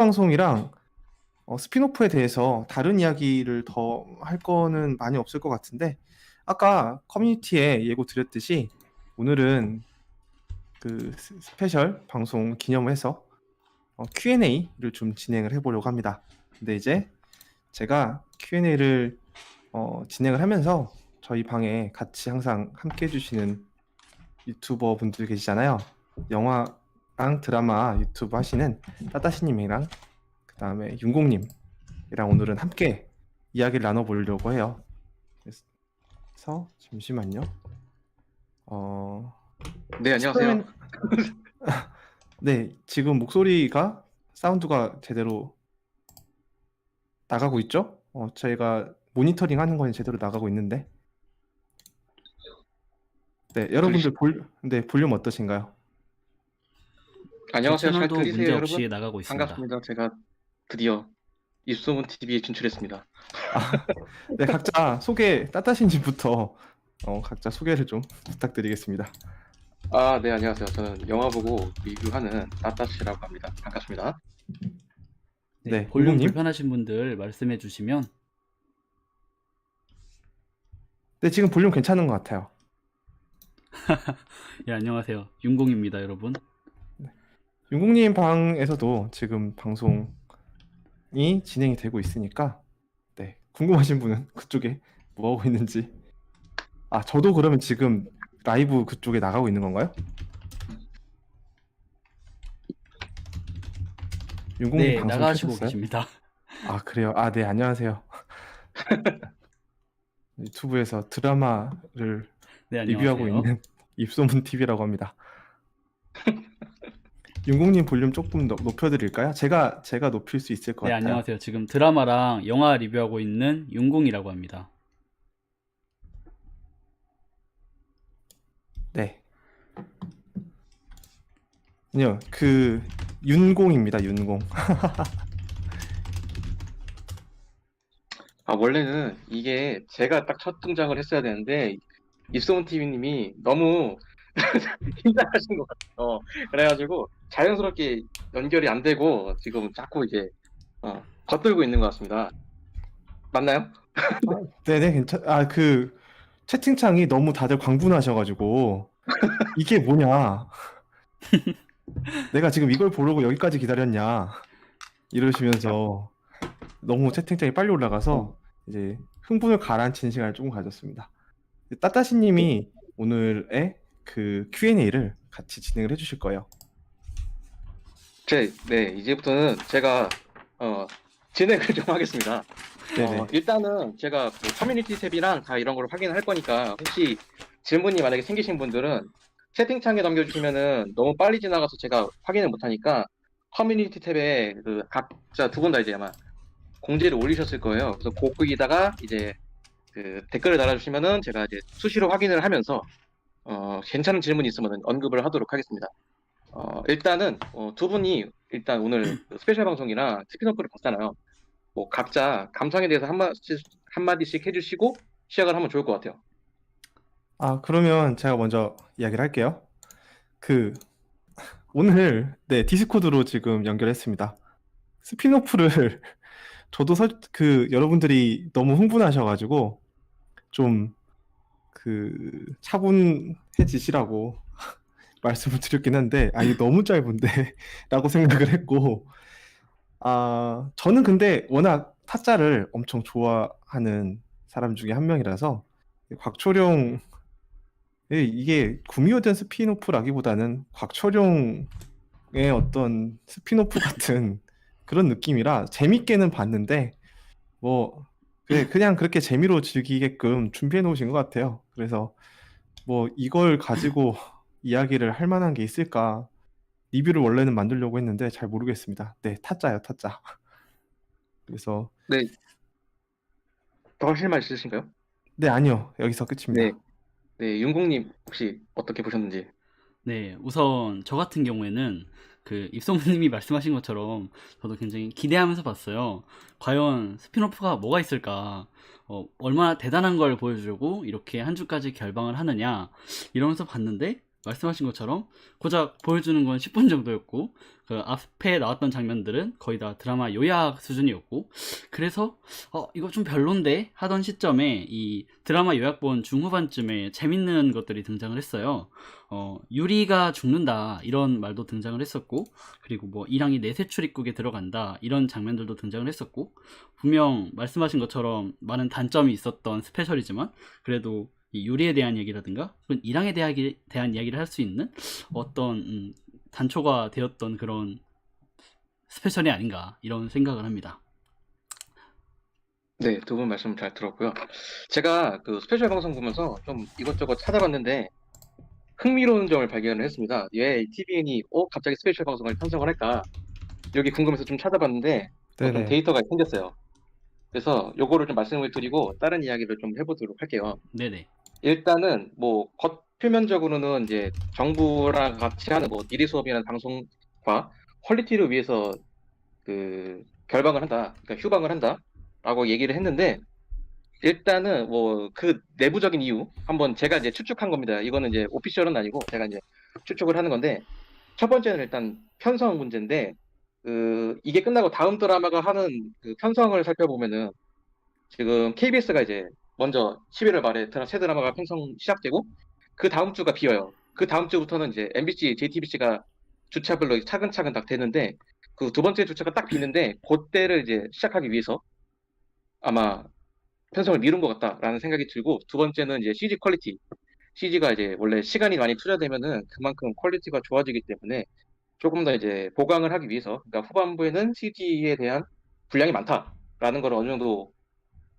방송이랑 스피노프에 대해서 다른 이야기를 더 할 거는 많이 없을 것 같은데 아까 커뮤니티에 예고 드렸듯이 오늘은 그 스페셜 방송 기념해서 Q&A를 좀 진행을 해보려고 합니다. 근데 이제 제가 Q&A를 진행을 하면서 저희 방에 같이 항상 함께 해주시는 유튜버 분들 계시잖아요. 영화랑 드라마 유튜브 하시는 따따시님이랑 그 다음에 윤공님이랑 오늘은 함께 이야기를 나눠보려고 해요. 그래서 잠시만요. 네, 안녕하세요. 처음엔 네, 지금 목소리가 사운드가 제대로 나가고 있죠? 저희가 모니터링 하는 건 제대로 나가고 있는데 네, 여러분들 네, 볼륨 어떠신가요? 제 안녕하세요. 잘 채널도 들리세요, 여러분? 문제없이 나가고 있습니다. 반갑습니다. 제가 드디어 입소문 TV에 진출했습니다. 네, 각자 소개 따따신님부터 각자 소개를 좀 부탁드리겠습니다. 네, 안녕하세요. 저는 영화 보고 리뷰하는 따따씨라고 합니다. 반갑습니다. 네, 네, 볼륨 윤공님. 불편하신 분들 말씀해 주시면. 네, 지금 볼륨 괜찮은 것 같아요. 예, 안녕하세요. 윤공입니다, 여러분. 윤공님 방에서도 지금 방송이 진행이 되고 있으니까 네, 궁금하신 분은 그쪽에 뭐 하고 있는지 저도 그러면 지금 라이브 그쪽에 나가고 있는 건가요? 윤공님 네, 방송 나가시고 켜셨어요? 계십니다. 그래요? 네, 안녕하세요. 유튜브에서 드라마를 네, 리뷰하고 안녕하세요. 있는 입소문 TV라고 합니다. 윤공님 볼륨 조금 높여드릴까요? 제가 높일 수 있을 것 네, 같아요. 안녕하세요. 지금 드라마랑 영화 리뷰하고 있는 윤공이라고 합니다. 네. 아니요, 윤공입니다, 윤공. 원래는 이게 제가 딱 첫 등장을 했어야 되는데 입소문 TV님이 너무 긴장하신 것 같아요. 그래가지고 자연스럽게 연결이 안 되고 지금 자꾸 이제 겉돌고 있는 것 같습니다. 맞나요? 네네, 채팅창이 너무 다들 광분하셔가지고 이게 뭐냐? 내가 지금 이걸 보려고 여기까지 기다렸냐? 이러시면서 너무 채팅창이 빨리 올라가서 이제 흥분을 가라앉히는 시간을 조금 가졌습니다. 따따시님이 오늘의 그 Q&A를 같이 진행을 해주실 거예요. 네, 이제부터는 제가 진행을 좀 하겠습니다. 네네. 일단은 제가 뭐 커뮤니티 탭이랑 다 이런 걸 확인할 거니까 혹시 질문이 만약에 생기신 분들은 채팅창에 남겨주시면은 너무 빨리 지나가서 제가 확인을 못하니까 커뮤니티 탭에 그 각자 두 분 다 이제 아마 공지를 올리셨을 거예요. 그래서 거기다가 이제 그 댓글을 달아주시면은 제가 이제 수시로 확인을 하면서 괜찮은 질문이 있으면 언급을 하도록 하겠습니다. 일단은 두 분이 일단 오늘 그 스페셜 방송이랑 스피너프를 봤잖아요. 뭐 각자 감상에 대해서 한마디씩 해주시고 시작을 하면 좋을 것 같아요. 그러면 제가 먼저 이야기를 할게요. 오늘 네, 디스코드로 지금 연결했습니다. 스피노프를 저도 여러분들이 너무 흥분하셔가지고 좀 차분해지시라고 말씀을 드렸긴 한데 이게 너무 짧은데 라고 생각을 했고 저는 근데 워낙 타짜를 엄청 좋아하는 사람 중에 한 명이라서 곽초룡 이게 구미호된 스피노프라기보다는 곽초룡의 어떤 스피노프 같은 그런 느낌이라 재밌게는 봤는데 뭐 그냥 그렇게 재미로 즐기게끔 준비해 놓으신 것 같아요. 그래서 뭐 이걸 가지고 이야기를 할 만한 게 있을까 리뷰를 원래는 만들려고 했는데 잘 모르겠습니다. 네, 타짜요, 타짜. 그래서 네, 더 하실 말 있으신가요? 네, 아니요. 여기서 끝입니다. 네, 윤공님 혹시 어떻게 보셨는지? 네, 우선 저 같은 경우에는 그 입소문님이 말씀하신 것처럼 저도 굉장히 기대하면서 봤어요. 과연 스피노프가 뭐가 있을까? 얼마나 대단한 걸 보여주려고 이렇게 한 주까지 결방을 하느냐? 이러면서 봤는데 말씀하신 것처럼 고작 보여주는 건 10분 정도였고 그 앞에 나왔던 장면들은 거의 다 드라마 요약 수준이었고 그래서 이거 좀 별론데 하던 시점에 이 드라마 요약본 중후반쯤에 재밌는 것들이 등장을 했어요. 유리가 죽는다 이런 말도 등장을 했었고 그리고 뭐 이랑이 내세 출입국에 들어간다 이런 장면들도 등장을 했었고 분명 말씀하신 것처럼 많은 단점이 있었던 스페셜이지만 그래도 이 유리에 대한 얘기라든가 혹은 이랑에 대한 이야기를 할 수 있는 어떤 단초가 되었던 그런 스페셜이 아닌가 이런 생각을 합니다. 네, 두 분 말씀 잘 들었고요. 제가 그 스페셜 방송 보면서 좀 이것저것 찾아봤는데 흥미로운 점을 발견을 했습니다. 왜 TVN이 갑자기 스페셜 방송을 편성을 할까? 여기 궁금해서 좀 찾아봤는데 좀 네네. 데이터가 생겼어요. 그래서 요거를 좀 말씀을 드리고 다른 이야기를 좀 해보도록 할게요. 네네. 일단은 뭐 겉 표면적으로는 이제 정부랑 같이 하는 뭐 미래 수업이라는 방송과 퀄리티를 위해서 그 결방을 한다, 그러니까 휴방을 한다라고 얘기를 했는데 일단은 뭐 그 내부적인 이유 한번 제가 이제 추측한 겁니다. 이거는 이제 오피셜은 아니고 제가 이제 추측을 하는 건데 첫 번째는 일단 편성 문제인데 이게 끝나고 다음 드라마가 하는 그 편성을 살펴보면은 지금 KBS가 이제 먼저 11월 말에 새 드라마가 편성 시작되고 그 다음 주가 비어요. 그 다음 주부터는 이제 MBC, JTBC가 주차별로 차근차근 딱 되는데 그 두 번째 주차가 딱 비는데 그때를 이제 시작하기 위해서 아마 편성을 미룬 것 같다라는 생각이 들고 두 번째는 이제 CG 퀄리티. CG가 이제 원래 시간이 많이 투자되면은 그만큼 퀄리티가 좋아지기 때문에 조금 더 이제 보강을 하기 위해서 그러니까 후반부에는 CG에 대한 분량이 많다라는 걸 어느 정도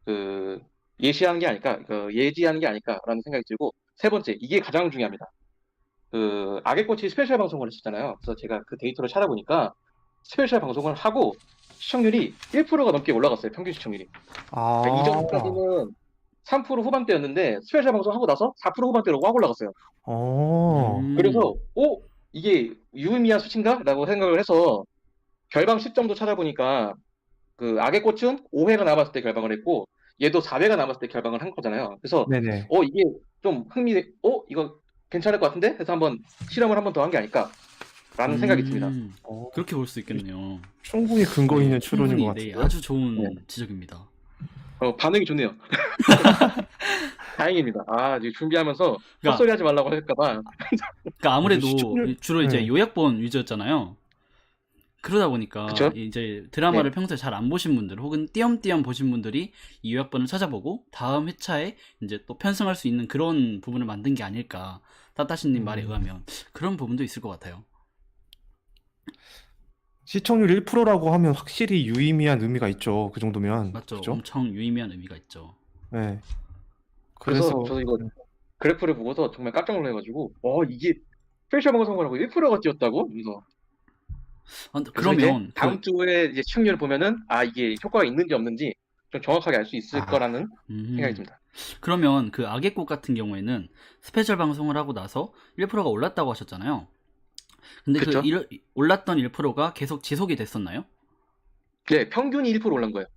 그 예시하는 게 아닐까, 예지하는 게 아닐까라는 생각이 들고 세 번째 이게 가장 중요합니다. 그 악의 꽃이 스페셜 방송을 했었잖아요. 그래서 제가 그 데이터를 찾아보니까 스페셜 방송을 하고 시청률이 1%가 넘게 올라갔어요. 평균 시청률이. 아, 그러니까 이전까지는 3% 후반대였는데 스페셜 방송 하고 나서 4% 후반대로 확 올라갔어요. 그래서 이게 유의미한 수치인가? 라고 생각을 해서 결방 시점도 찾아보니까 그 악의 꽃은 5회가 남았을 때 결방을 했고 얘도 4회가 남았을 때 결방을 한 거잖아요. 그래서 네네. 이게 좀 이거 괜찮을 것 같은데? 해서 한번 실험을 한 번 더 한 게 아닐까라는 생각이 듭니다. 어, 그렇게 볼 수 있겠네요. 충분히 근거 있는 추론인 것 충분히 네, 같은데요. 아주 좋은 네. 지적입니다. 반응이 좋네요. 다행입니다. 이제 준비하면서 그러니까, 헛소리 하지 말라고 할까봐. 그러니까 아무래도 시청률- 주로 이제 네. 요약본 위주였잖아요. 그러다 보니까 그쵸? 이제 드라마를 평소에 잘 안 보신 분들 혹은 띄엄띄엄 보신 분들이 이 요약본을 찾아보고 다음 회차에 이제 또 편성할 수 있는 그런 부분을 만든 게 아닐까. 따따시님 말에 의하면 그런 부분도 있을 것 같아요. 시청률 1%라고 하면 확실히 유의미한 의미가 있죠. 그 정도면. 맞죠? 그죠? 엄청 유의미한 의미가 있죠. 네. 그래서 저도 이거 그래프를 보고서 정말 깜짝 놀라가지고 이게 스페셜 방송을 하고 1%가 뛰었다고? 그래서 그래서 이제 그러면 다음 주에 이제 시청률을 보면은 이게 효과가 있는지 없는지 좀 정확하게 알 수 있을 거라는 생각이 듭니다. 그러면 그 악의 꽃 같은 경우에는 스페셜 방송을 하고 나서 1%가 올랐다고 하셨잖아요. 근데 그쵸? 올랐던 1%가 계속 지속이 됐었나요? 네, 평균이 1% 올란 거예요.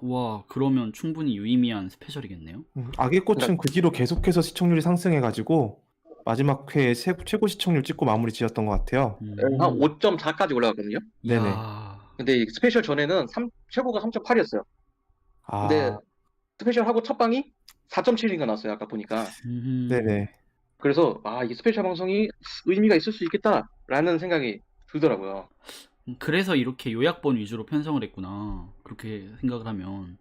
우와, 그러면 충분히 유의미한 스페셜이겠네요. 악의 꽃은 그 뒤로 계속해서 시청률이 상승해가지고 마지막 회에 최고 시청률 찍고 마무리 지었던 것 같아요. 한 5.4까지 올라갔거든요. 네네. 이야, 근데 이 스페셜 전에는 최고가 3.8이었어요. 근데 아, 스페셜 하고 첫 방이 4.7인가 나왔어요. 아까 보니까. 네네. 그래서 이 스페셜 방송이 의미가 있을 수 있겠다라는 생각이 들더라고요. 그래서 이렇게 요약본 위주로 편성을 했구나. 그렇게 생각을 하면.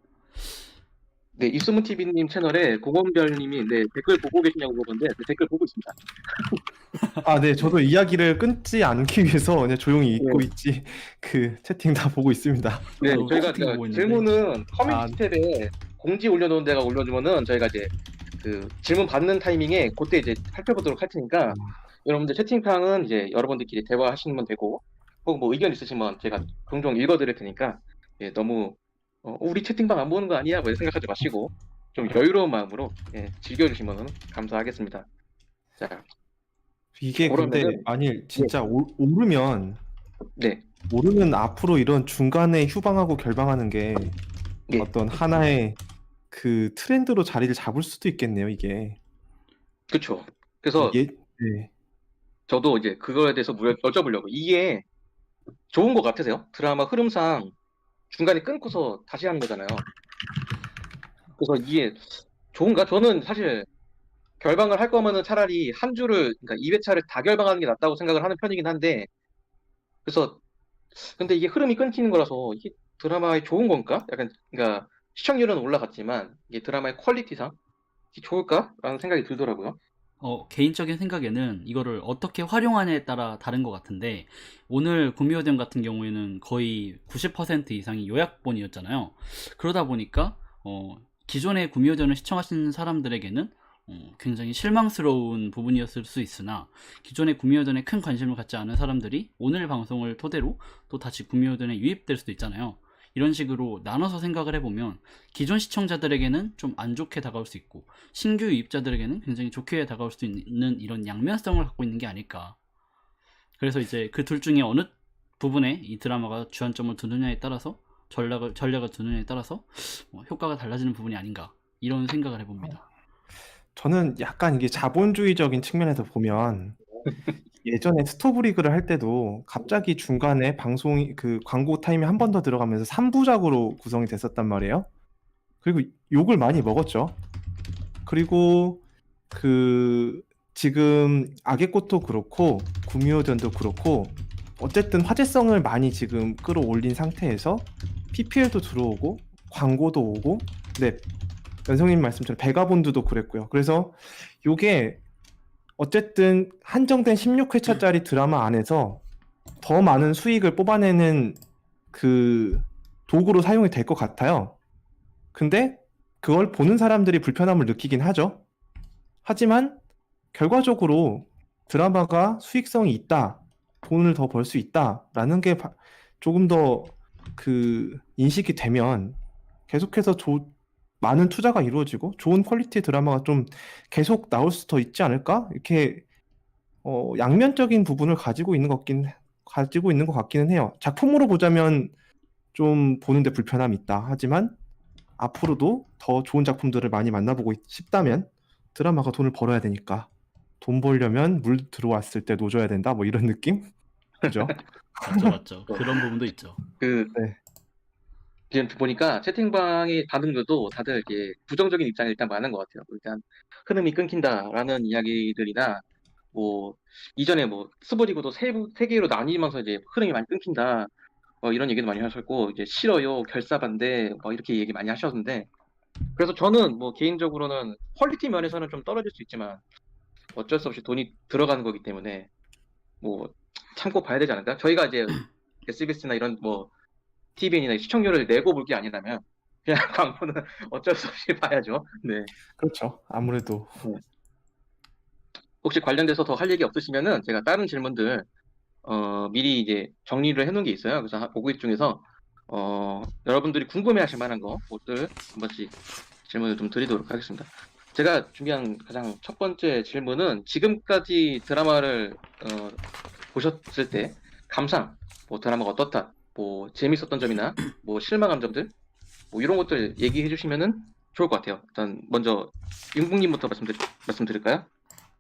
네, 입소문 TV님 채널에 고건별님이 댓글 보고 계시냐고 물어보는데 댓글 보고 있습니다. 네, 저도 이야기를 끊지 않기 위해서 그냥 조용히 읽고 있지 그 채팅 다 보고 있습니다. 네, 저도 저희가 채팅 보고 있는데. 질문은 커뮤니티 탭에 공지 올려놓은 데가 올려주면은 저희가 이제 그 질문 받는 타이밍에 그때 이제 살펴보도록 할 테니까 여러분들 채팅창은 이제 여러분들끼리 대화하시면 되고 혹은 뭐 의견 있으시면 제가 종종 읽어드릴 테니까 너무 우리 채팅방 안 보는 거 아니야? 뭐 생각하지 마시고 좀 여유로운 마음으로 즐겨주시면 감사하겠습니다. 자, 이게 근데 그러면은 만일 진짜 오르면 네, 앞으로 이런 중간에 휴방하고 결방하는 게 네. 어떤 하나의 트렌드로 자리를 잡을 수도 있겠네요, 이게. 그렇죠. 그래서 네. 저도 이제 그거에 대해서 여쭤보려고. 이게 좋은 것 같으세요? 드라마 흐름상 중간에 끊고서 다시 하는 거잖아요. 그래서 이게 좋은가? 저는 사실 결방을 할 거면은 차라리 한 주를, 그러니까 2회차를 다 결방하는 게 낫다고 생각을 하는 편이긴 한데, 그래서, 근데 이게 흐름이 끊기는 거라서 이게 드라마에 좋은 건가? 약간, 그러니까 시청률은 올라갔지만, 이게 드라마의 퀄리티상 이게 좋을까라는 생각이 들더라고요. 개인적인 생각에는 이거를 어떻게 활용하냐에 따라 다른 것 같은데, 오늘 구미호전 같은 경우에는 거의 90% 이상이 요약본이었잖아요. 그러다 보니까, 기존의 구미호전을 시청하시는 사람들에게는 굉장히 실망스러운 부분이었을 수 있으나, 기존의 구미호전에 큰 관심을 갖지 않은 사람들이 오늘 방송을 토대로 또 다시 구미호전에 유입될 수도 있잖아요. 이런 식으로 나눠서 생각을 해보면 기존 시청자들에게는 좀 안 좋게 다가올 수 있고 신규 유입자들에게는 굉장히 좋게 다가올 수 있는 이런 양면성을 갖고 있는 게 아닐까. 그래서 이제 그 둘 중에 어느 부분에 이 드라마가 주안점을 두느냐에 따라서 전략을 두느냐에 따라서 효과가 달라지는 부분이 아닌가 이런 생각을 해봅니다. 저는 약간 이게 자본주의적인 측면에서 보면 예전에 스토브리그를 할 때도 갑자기 중간에 방송이 그 광고 타임이 한 번 더 들어가면서 3부작으로 구성이 됐었단 말이에요. 그리고 욕을 많이 먹었죠. 그리고 그 지금 악의 꽃도 그렇고 구미호전도 그렇고 어쨌든 화제성을 많이 지금 끌어올린 상태에서 PPL도 들어오고 광고도 오고, 네, 연성님 말씀처럼 베가본드도 그랬고요. 그래서 요게 어쨌든 한정된 16회차짜리 드라마 안에서 더 많은 수익을 뽑아내는 그 도구로 사용이 될 것 같아요. 근데 그걸 보는 사람들이 불편함을 느끼긴 하죠. 하지만 결과적으로 드라마가 수익성이 있다, 돈을 더 벌 수 있다라는 게 조금 더 그 인식이 되면 계속해서 많은 투자가 이루어지고 좋은 퀄리티 드라마가 좀 계속 나올 수도 있지 않을까? 이렇게 양면적인 부분을 가지고 있는 것 같기는 해요. 작품으로 보자면 좀 보는데 불편함이 있다. 하지만 앞으로도 더 좋은 작품들을 많이 만나보고 싶다면 드라마가 돈을 벌어야 되니까 돈 벌려면 물 들어왔을 때 노져야 된다. 뭐 이런 느낌? 그죠? 맞죠. 그런 부분도 있죠. 그, 네. 지금 보니까 채팅방에 다분들도 다들 이렇게 부정적인 입장이 일단 많은 것 같아요. 일단 흐름이 끊긴다라는 이야기들이나 뭐 이전에 뭐 스브리그도 세 개로 나뉘면서 이제 흐름이 많이 끊긴다. 이런 얘기도 많이 하셨고 이제 싫어요, 결사반대 이렇게 얘기 많이 하셨는데 그래서 저는 뭐 개인적으로는 퀄리티 면에서는 좀 떨어질 수 있지만 어쩔 수 없이 돈이 들어가는 거기 때문에 뭐 참고 봐야 되지 않을까? 저희가 이제 SBS나 이런 뭐 TVN이나 시청률을 내고 볼 게 아니라면 그냥 광고는 어쩔 수 없이 봐야죠. 네. 그렇죠. 아무래도 혹시 관련돼서 더 할 얘기 없으시면은 제가 다른 질문들 미리 이제 정리를 해놓은 게 있어요. 그래서 보고 중에서 여러분들이 궁금해하실 만한 것들 한 번씩 질문을 좀 드리도록 하겠습니다. 제가 준비한 가장 첫 번째 질문은 지금까지 드라마를 보셨을 때 감상, 뭐 드라마가 어떻다, 뭐 재밌었던 점이나 뭐 실망한 점들, 뭐 이런 것들 얘기해 주시면은 좋을 것 같아요. 일단 먼저 윤국님부터 말씀드릴까요?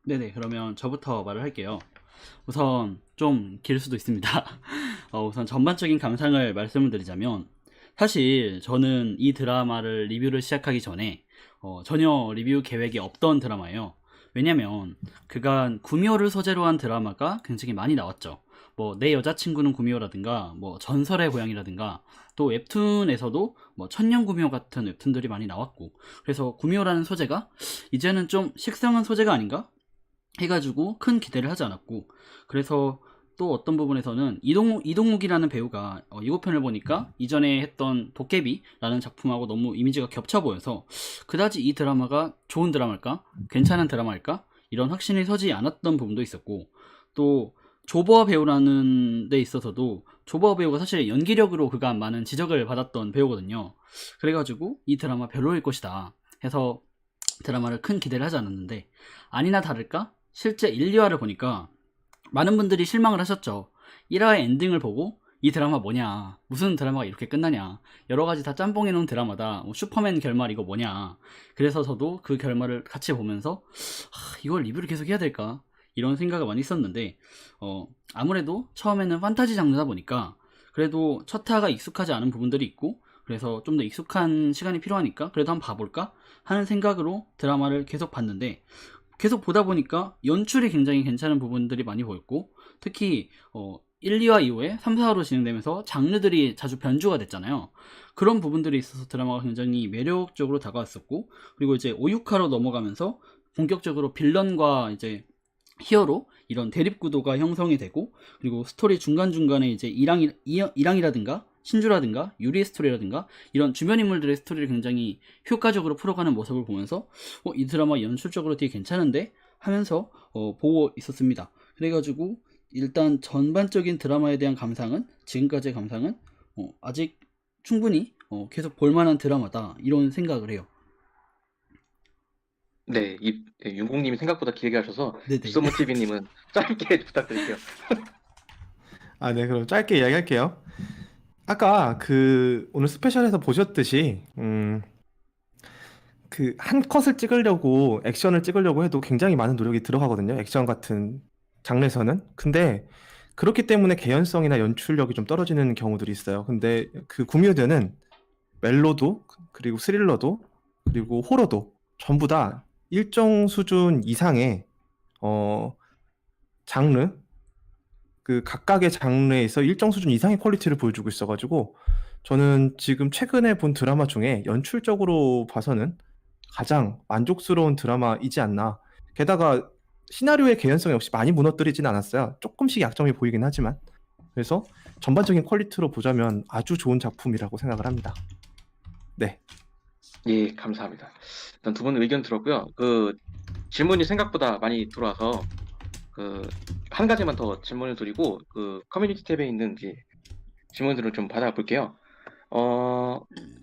네네, 그러면 저부터 말을 할게요. 우선 좀 길 수도 있습니다. 우선 전반적인 감상을 말씀을 드리자면, 사실 저는 이 드라마를 리뷰를 시작하기 전에 전혀 리뷰 계획이 없던 드라마예요. 왜냐면 그간 구미호를 소재로 한 드라마가 굉장히 많이 나왔죠. 뭐 내 여자친구는 구미호라든가 뭐 전설의 고향이라든가 또 웹툰에서도 뭐 천년구미호 같은 웹툰들이 많이 나왔고, 그래서 구미호라는 소재가 이제는 좀 식상한 소재가 아닌가 해가지고 큰 기대를 하지 않았고, 그래서 또 어떤 부분에서는 이동욱이라는 배우가 예고편을 보니까 이전에 했던 도깨비라는 작품하고 너무 이미지가 겹쳐 보여서 그다지 이 드라마가 좋은 드라마일까? 괜찮은 드라마일까? 이런 확신이 서지 않았던 부분도 있었고, 또 조보아 배우라는 데 있어서도 조보아 배우가 사실 연기력으로 그간 많은 지적을 받았던 배우거든요. 그래가지고 이 드라마 별로일 것이다 해서 드라마를 큰 기대를 하지 않았는데, 아니나 다를까 실제 1, 2화를 보니까 많은 분들이 실망을 하셨죠. 1화의 엔딩을 보고 이 드라마 뭐냐, 무슨 드라마가 이렇게 끝나냐, 여러가지 다 짬뽕해놓은 드라마다, 슈퍼맨 결말 이거 뭐냐. 그래서 저도 그 결말을 같이 보면서 이걸 리뷰를 계속 해야 될까, 이런 생각을 많이 했었는데 아무래도 처음에는 판타지 장르다 보니까 그래도 첫 화가 익숙하지 않은 부분들이 있고 그래서 좀 더 익숙한 시간이 필요하니까 그래도 한번 봐볼까 하는 생각으로 드라마를 계속 봤는데 계속 보다 보니까 연출이 굉장히 괜찮은 부분들이 많이 보였고 특히 1, 2화 이후에 3, 4화로 진행되면서 장르들이 자주 변주가 됐잖아요. 그런 부분들이 있어서 드라마가 굉장히 매력적으로 다가왔었고 그리고 이제 5, 6화로 넘어가면서 본격적으로 빌런과 이제 히어로 이런 대립 구도가 형성이 되고 그리고 스토리 중간중간에 이제 이랑이라든가 신주라든가 유리의 스토리라든가 이런 주변 인물들의 스토리를 굉장히 효과적으로 풀어가는 모습을 보면서 이 드라마 연출적으로 되게 괜찮은데 하면서 보고 있었습니다. 그래가지고 일단 전반적인 드라마에 대한 감상은 지금까지의 감상은 아직 충분히 계속 볼만한 드라마다 이런 생각을 해요. 네, 윤공님이 생각보다 길게 하셔서 네네. 입소문 TV님은 짧게 부탁드릴게요. 아, 네, 그럼 짧게 이야기할게요. 아까 오늘 스페셜에서 보셨듯이, 한 컷을 찍으려고, 액션을 찍으려고 해도 굉장히 많은 노력이 들어가거든요. 액션 같은 장르에서는. 근데, 그렇기 때문에 개연성이나 연출력이 좀 떨어지는 경우들이 있어요. 근데 구미호대는 멜로도, 그리고 스릴러도, 그리고 호러도 전부 다 일정 수준 이상의, 장르, 각각의 장르에서 일정 수준 이상의 퀄리티를 보여주고 있어가지고 저는 지금 최근에 본 드라마 중에 연출적으로 봐서는 가장 만족스러운 드라마이지 않나. 게다가 시나리오의 개연성 역시 많이 무너뜨리진 않았어요. 조금씩 약점이 보이긴 하지만. 그래서 전반적인 퀄리티로 보자면 아주 좋은 작품이라고 생각을 합니다. 네. 예, 감사합니다. 일단 두 분 의견 들었고요. 질문이 생각보다 많이 들어와서 한 가지만 더 질문을 드리고 커뮤니티 탭에 있는 이제 질문들을 좀 받아볼게요.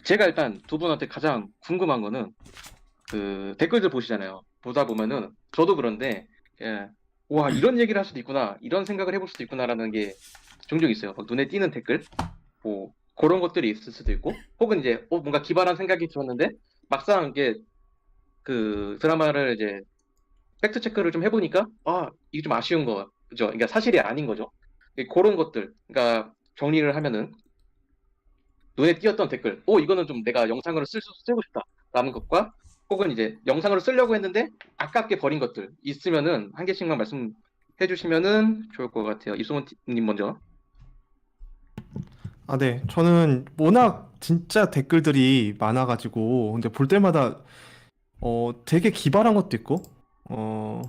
제가 일단 두 분한테 가장 궁금한 거는 댓글들 보시잖아요. 보다 보면은 저도 그런데 와 이런 얘기를 할 수도 있구나, 이런 생각을 해볼 수도 있구나라는 게 종종 있어요. 막 눈에 띄는 댓글, 뭐 그런 것들이 있을 수도 있고, 혹은 이제 뭔가 기발한 생각이 들었는데 막상 이게 드라마를 이제 팩트 체크를 좀 해보니까 이게 좀 아쉬운 거죠. 그러니까 사실이 아닌 거죠. 그런 것들, 그러니까 정리를 하면은 눈에 띄었던 댓글, 이거는 좀 내가 영상으로 쓰고 싶다라는 것과, 혹은 이제 영상으로 쓰려고 했는데 아깝게 버린 것들 있으면은 한 개씩만 말씀해 주시면은 좋을 것 같아요. 입소문님 먼저. 아, 네. 저는 워낙 진짜 댓글들이 많아가지고 근데 볼 때마다 되게 기발한 것도 있고 어,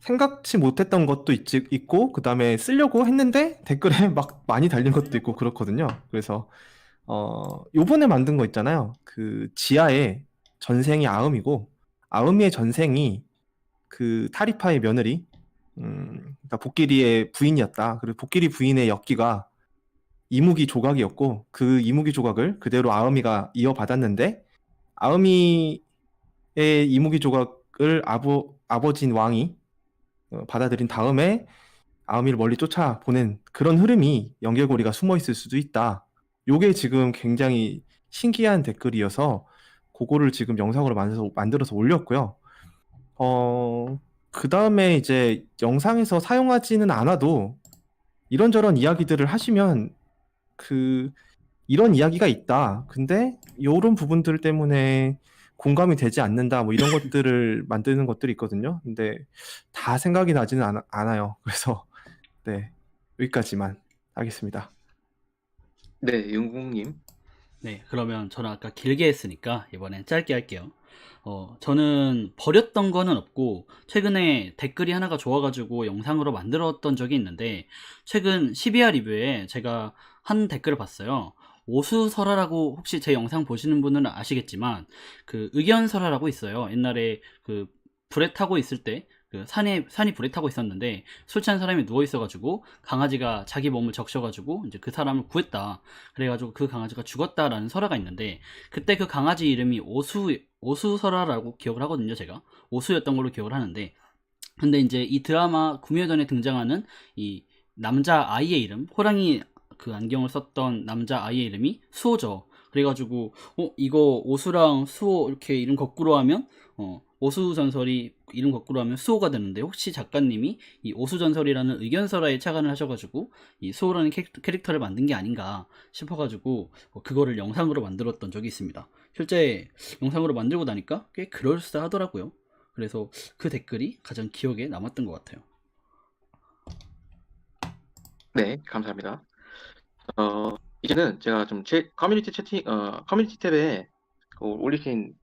생각지 못했던 것도 있고, 그 다음에 쓰려고 했는데 댓글에 막 많이 달린 것도 있고 그렇거든요. 그래서, 요번에 만든 거 있잖아요. 지하에 전생이 아음이고, 아음이의 전생이 타리파의 며느리, 그러니까 복길이의 부인이었다. 그리고 복길이 부인의 역기가 이무기 조각이었고, 그 이무기 조각을 그대로 아음이가 이어받았는데, 아음이의 이무기 조각을 아버진 왕이 받아들인 다음에 아우미를 멀리 쫓아보낸 그런 흐름이 연결고리가 숨어 있을 수도 있다. 요게 지금 굉장히 신기한 댓글이어서 그거를 지금 영상으로 만들어서 올렸고요. 그 다음에 이제 영상에서 사용하지는 않아도 이런저런 이야기들을 하시면 이런 이야기가 있다. 근데 요런 부분들 때문에 공감이 되지 않는다. 뭐 이런 것들을 만드는 것들이 있거든요. 근데 다 생각이 나지는 않아요. 그래서 네, 여기까지만 하겠습니다. 네, 윤공님. 네, 그러면 저는 아까 길게 했으니까 이번엔 짧게 할게요. 저는 버렸던 거는 없고 최근에 댓글이 하나가 좋아가지고 영상으로 만들었던 적이 있는데 최근 12화 리뷰에 제가 한 댓글을 봤어요. 오수설화라고, 혹시 제 영상 보시는 분은 아시겠지만 의견설화라고 있어요. 옛날에 불에 타고 있을 때 산이 불에 타고 있었는데 술 취한 사람이 누워 있어가지고 강아지가 자기 몸을 적셔가지고 이제 그 사람을 구했다. 그래가지고 그 강아지가 죽었다라는 설화가 있는데 그때 그 강아지 이름이 오수설화라고 기억을 하거든요. 제가 오수였던 걸로 기억을 하는데, 근데 이제 이 드라마 구미호전에 등장하는 이 남자 아이의 이름, 호랑이 안경을 썼던 남자 아이의 이름이 수호죠. 그래가지고 이거 오수랑 수호 이렇게 이름 거꾸로 하면 오수전설이 이름 거꾸로 하면 수호가 되는데 혹시 작가님이 이 오수전설이라는 의견설화에 착안을 하셔가지고 이 수호라는 캐릭터를 만든 게 아닌가 싶어가지고 그거를 영상으로 만들었던 적이 있습니다. 실제 영상으로 만들고 나니까 꽤 그럴싸하더라고요. 그래서 그 댓글이 가장 기억에 남았던 것 같아요. 네, 감사합니다. 이제는 제가 좀 제 커뮤니티 커뮤니티 탭에 올리신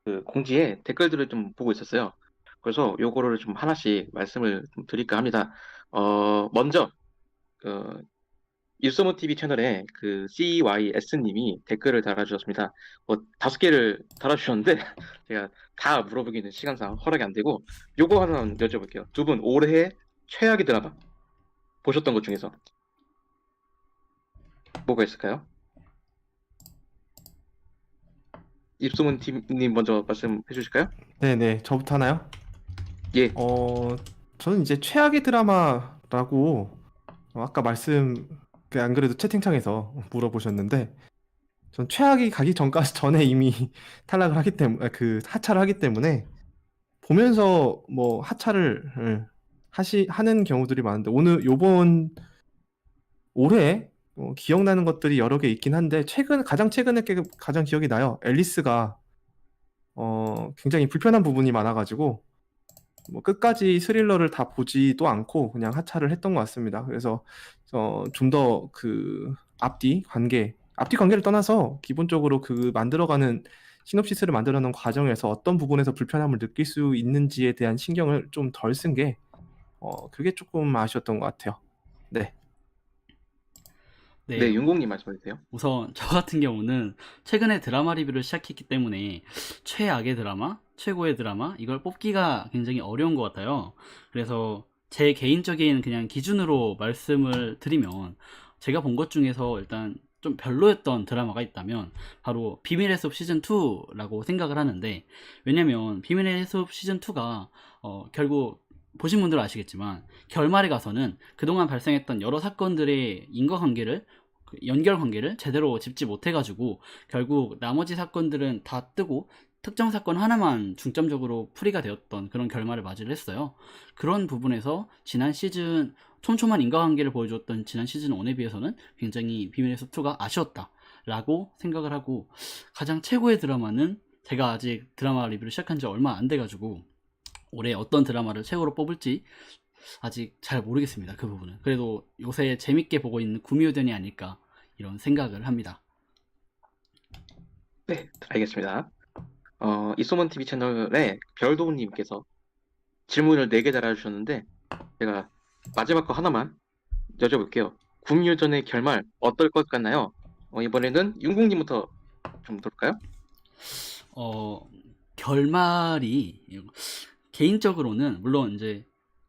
그 공지에 댓글들을 좀 보고 있었어요. 그래서 요거를 좀 하나씩 말씀을 좀 드릴까 합니다. 먼저, 그, 일소문 TV 채널에 그 CYS님이 댓글을 달아주셨습니다. 5개를 달아주셨는데, 제가 다 물어보기는 시간상 허락이 안 되고, 요거 하나 여쭤볼게요. 두 분 올해 최악의 드라마 보셨던 것 중에서 뭐가 있을까요? 입소문 TV님 먼저 말씀해 주실까요? 네네, 저부터 하나요? 예, 저는 이제 최악의 드라마라고 아까 안 그래도 채팅창에서 물어보셨는데 전 최악이 가기 전까지 전에 이미 탈락을 하기 때문에 그 하차를 하기 때문에 보면서 뭐 하차를 하는 경우들이 많은데 오늘 요번 올해 기억나는 것들이 여러 개 있긴 한데 가장 최근에 게 가장 기억이 나요. 앨리스가 굉장히 불편한 부분이 많아가지고 뭐 끝까지 스릴러를 다 보지도 않고 그냥 하차를 했던 것 같습니다. 그래서 좀 더 그 앞뒤 관계를 떠나서 기본적으로 그 만들어가는 시놉시스를 만들어가는 과정에서 어떤 부분에서 불편함을 느낄 수 있는지에 대한 신경을 좀 덜 쓴 게 그게 조금 아쉬웠던 것 같아요. 네. 네, 네, 윤공님 말씀해 주세요. 우선 저 같은 경우는 최근에 드라마 리뷰를 시작했기 때문에 최악의 드라마, 최고의 드라마 이걸 뽑기가 굉장히 어려운 것 같아요. 그래서 제 개인적인 그냥 기준으로 말씀을 드리면 제가 본 것 중에서 일단 좀 별로였던 드라마가 있다면 바로 비밀의 숲 시즌 2라고 생각을 하는데, 왜냐면 비밀의 숲 시즌 2가 결국 보신 분들은 아시겠지만 결말에 가서는 그동안 발생했던 여러 사건들의 인과관계를 연결 관계를 제대로 짚지 못해가지고 결국 나머지 사건들은 다 뜨고 특정 사건 하나만 중점적으로 풀이가 되었던 그런 결말을 맞이를 했어요. 그런 부분에서 지난 시즌 촘촘한 인과관계를 보여줬던 지난 시즌 1에 비해서는 굉장히 비밀의 숲 2가 아쉬웠다 라고 생각을 하고, 가장 최고의 드라마는 제가 아직 드라마 리뷰를 시작한 지 얼마 안 돼가지고 올해 어떤 드라마를 최고로 뽑을지 아직 잘 모르겠습니다. 그 부분은 그래도 요새 재밌게 보고 있는 구미호전이 아닐까 이런 생각을 합니다. 네, 알겠습니다. 이소문 TV 채널에 별도우님께서 질문을 4개 달아주셨는데, 제가 마지막 거 하나만 여쭤볼게요. 국유전의 결말 어떨 것 같나요? 이번에는 윤공님부터 좀 들을까요? 결말이 개인적으로는 물론 이제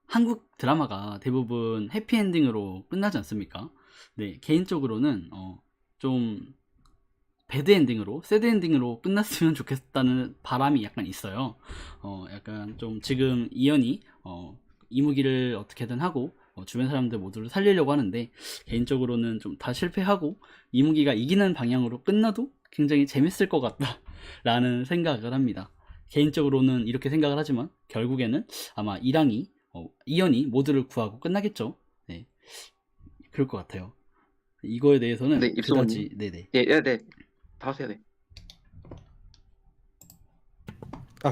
한국 드라마가 대부분 해피엔딩으로 끝나지 않습니까? 네, 개인적으로는 좀 배드엔딩으로, 새드엔딩으로 끝났으면 좋겠다는 바람이 약간 있어요. 약간 좀 지금 이연이 이무기를 어떻게든 하고 주변 사람들 모두를 살리려고 하는데, 개인적으로는 좀 다 실패하고 이무기가 이기는 방향으로 끝나도 굉장히 재밌을 것 같다 라는 생각을 합니다. 개인적으로는 이렇게 생각을 하지만 결국에는 아마 이연이 모두를 구하고 끝나겠죠. 네, 그럴 것 같아요. 이거에 대해서는 네, 입소문님. 그다지. 네네. 예, 예, 네. 다 하세요, 네.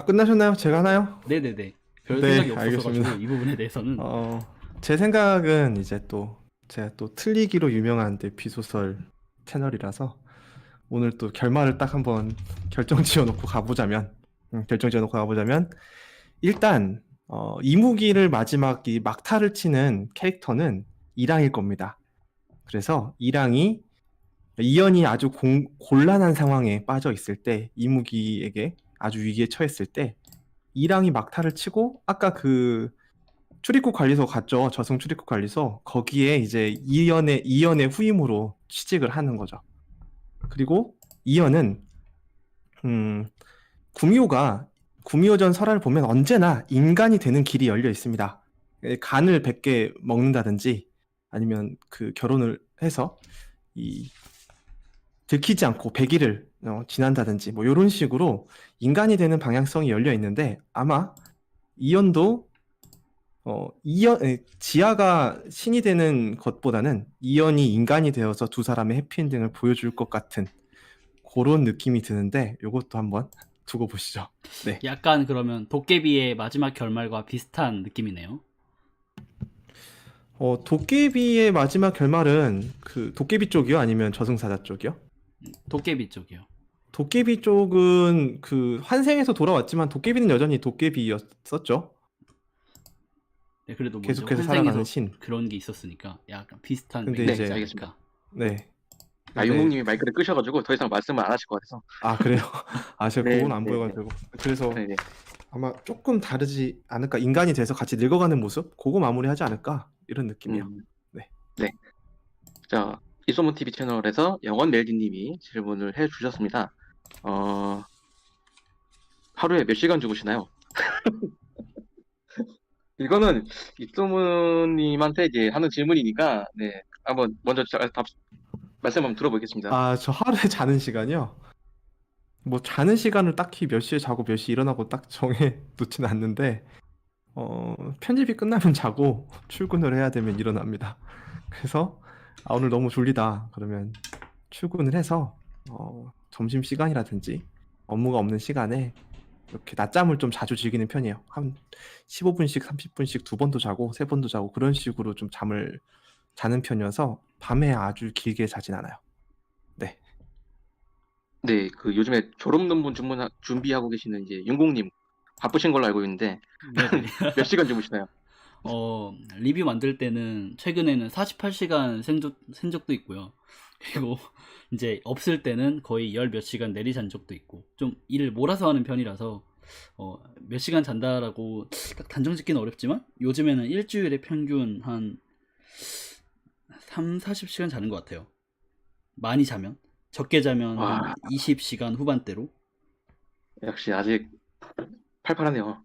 끝나셨나요? 제가 하나요? 네네네. 별 네, 생각이 없어서가지고 알겠습니다. 이 부분에 대해서는. 제 생각은 이제 또 제가 또 틀리기로 유명한 비소설 채널이라서 오늘 또 결말을 딱 한번 결정 지어놓고 가보자면 일단 이무기를 마지막 이 막타를 치는 캐릭터는 이랑일 겁니다. 그래서 이연이 아주 곤란한 상황에 빠져 있을 때, 이무기에게 아주 위기에 처했을 때 이랑이 막타를 치고 아까 그 출입국 관리소 갔죠. 저승 출입국 관리소. 거기에 이제 이연의 후임으로 취직을 하는 거죠. 그리고 이연은 구미호전 설화를 보면 언제나 인간이 되는 길이 열려 있습니다. 간을 100개 먹는다든지 아니면 그 결혼을 해서 이 들키지 않고 100일을 지난다든지 뭐 이런 식으로 인간이 되는 방향성이 열려 있는데 아마 이연도 지아가 신이 되는 것보다는 이연이 인간이 되어서 두 사람의 해피엔딩을 보여줄 것 같은 그런 느낌이 드는데 요것도 한번 두고 보시죠. 네. 약간 그러면 도깨비의 마지막 결말과 비슷한 느낌이네요. 도깨비의 마지막 결말은 그 도깨비 쪽이요? 아니면 저승사자 쪽이요? 도깨비 쪽이요. 도깨비 쪽은 그 환생해서 돌아왔지만 도깨비는 여전히 도깨비였었죠. 네, 그래도 뭐 이제 계속해서 살아가는 환생에서 신. 그런 게 있었으니까 약간 비슷한 근데 맥락이지 이제 알겠습니다. 않을까. 네. 아, 근데 윤공님이 마이크를 끄셔가지고 더 이상 말씀을 안 하실 것 같아서. 그래요? 제가 네, 그건 안 네, 보여가지고 그래서 네, 네. 아마 조금 다르지 않을까 인간이 돼서 같이 늙어가는 모습 그거 마무리하지 않을까 이런 느낌이요. 음, 네. 네. 자, 이소문 TV 채널에서 영원 멜디님이 질문을 해주셨습니다. 하루에 몇 시간 주무시나요? 이거는 이소문님한테 이제 하는 질문이니까, 네, 한번 먼저 말씀 한번 들어보겠습니다. 저 하루에 자는 시간이요? 뭐 자는 시간을 딱히 몇 시에 자고 몇 시에 일어나고 딱 정해 놓지는 않는데 편집이 끝나면 자고 출근을 해야 되면 일어납니다. 그래서 오늘 너무 졸리다 그러면 출근을 해서 점심 시간이라든지 업무가 없는 시간에 이렇게 낮잠을 좀 자주 즐기는 편이에요. 한 15분씩 30분씩 두 번도 자고 세 번도 자고 그런 식으로 좀 잠을 자는 편이어서 밤에 아주 길게 자진 않아요. 네. 네, 그 요즘에 졸업 논문 준비하고 계시는 이제 윤공님 바쁘신 걸로 알고 있는데, 네네. 몇 시간 주무시나요? 리뷰 만들 때는 최근에는 48시간 센 적도 있고요. 그리고 이제 없을 때는 거의 열 몇 시간 내리잔 적도 있고, 좀 일을 몰아서 하는 편이라서 몇 시간 잔다라고 딱 단정 짓기는 어렵지만 요즘에는 일주일에 평균 한 3, 40시간 자는 것 같아요. 많이 자면. 적게 자면 와, 한 20시간 후반대로. 역시 아직 팔팔하네요.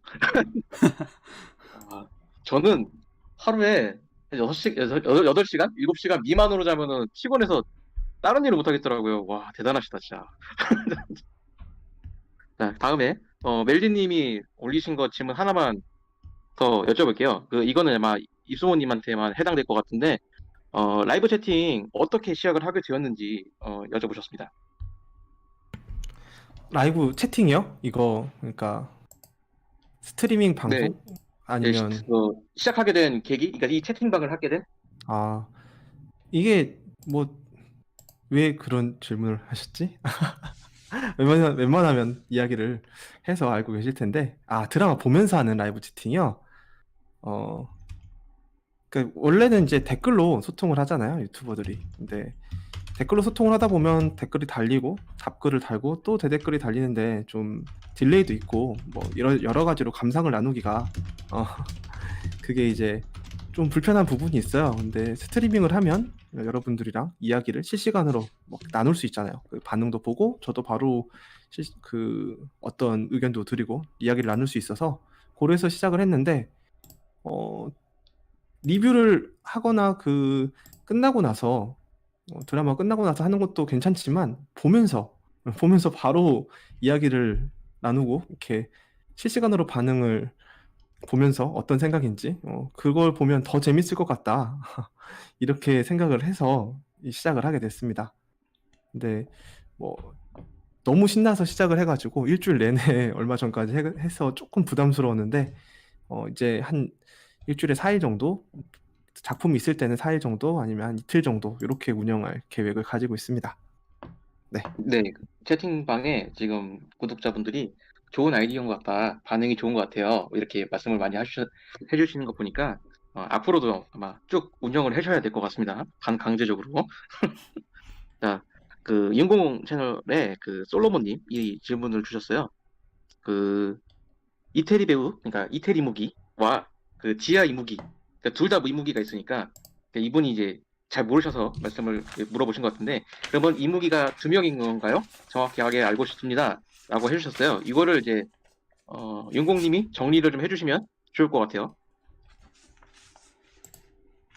아, 저는 하루에 8시간? 7시간 미만으로 자면은 피곤해서 다른 일을 못 하겠더라고요. 와, 대단하시다, 진짜. 자, 다음에, 멜리님이 올리신 거 질문 하나만 더 여쭤볼게요. 이거는 아마 입소모님한테만 해당될 것 같은데, 라이브 채팅 어떻게 시작을 하게 되었는지, 여쭤보셨습니다. 라이브 채팅이요? 이거 그러니까 스트리밍 네, 방송? 예, 아니면 시작하게 된 계기, 그러니까 이 채팅방을 하게 된? 아 이게 뭐 왜 그런 질문을 하셨지? 웬만하면 이야기를 해서 알고 계실 텐데 드라마 보면서 하는 라이브 채팅이요? 어 원래는 이제 댓글로 소통을 하잖아요 유튜버들이. 근데 댓글로 소통을 하다 보면 댓글이 달리고 답글을 달고 또 대댓글이 달리는데 좀 딜레이도 있고 뭐 여러 가지로 감상을 나누기가 어, 그게 이제 좀 불편한 부분이 있어요. 근데 스트리밍을 하면 여러분들이랑 이야기를 실시간으로 뭐 나눌 수 있잖아요. 그 반응도 보고 저도 바로 어떤 의견도 드리고 이야기를 나눌 수 있어서 고래서 시작을 했는데 어, 리뷰를 하거나 끝나고 나서 드라마 끝나고 나서 하는 것도 괜찮지만 보면서 바로 이야기를 나누고 이렇게 실시간으로 반응을 보면서 어떤 생각인지 그걸 보면 더 재밌을 것 같다 이렇게 생각을 해서 시작을 하게 됐습니다. 근데 뭐 너무 신나서 시작을 해가지고 일주일 내내 얼마 전까지 해서 조금 부담스러웠는데 이제 한 일주일에 4일 정도 작품이 있을 때는 4일 정도 아니면 한 이틀 정도 이렇게 운영할 계획을 가지고 있습니다. 네. 네, 채팅방에 지금 구독자분들이 좋은 아이디어인 것 같다, 반응이 좋은 것 같아요. 이렇게 말씀을 많이 해주시는 거 보니까 앞으로도 아마 쭉 운영을 해셔야 될 것 같습니다. 강제적으로. 자, 윤공 채널에 솔로몬님 이 질문을 주셨어요. 이태리 배우, 그러니까 이태리 무기와 지하 이무기, 그러니까 둘 다 이무기가 있으니까 이분이 이제 잘 모르셔서 말씀을 물어보신 것 같은데, 그러면 이무기가 두 명인 건가요? 정확하게 알고 싶습니다. 라고 해주셨어요. 이거를 이제 윤공님이 정리를 좀 해주시면 좋을 것 같아요.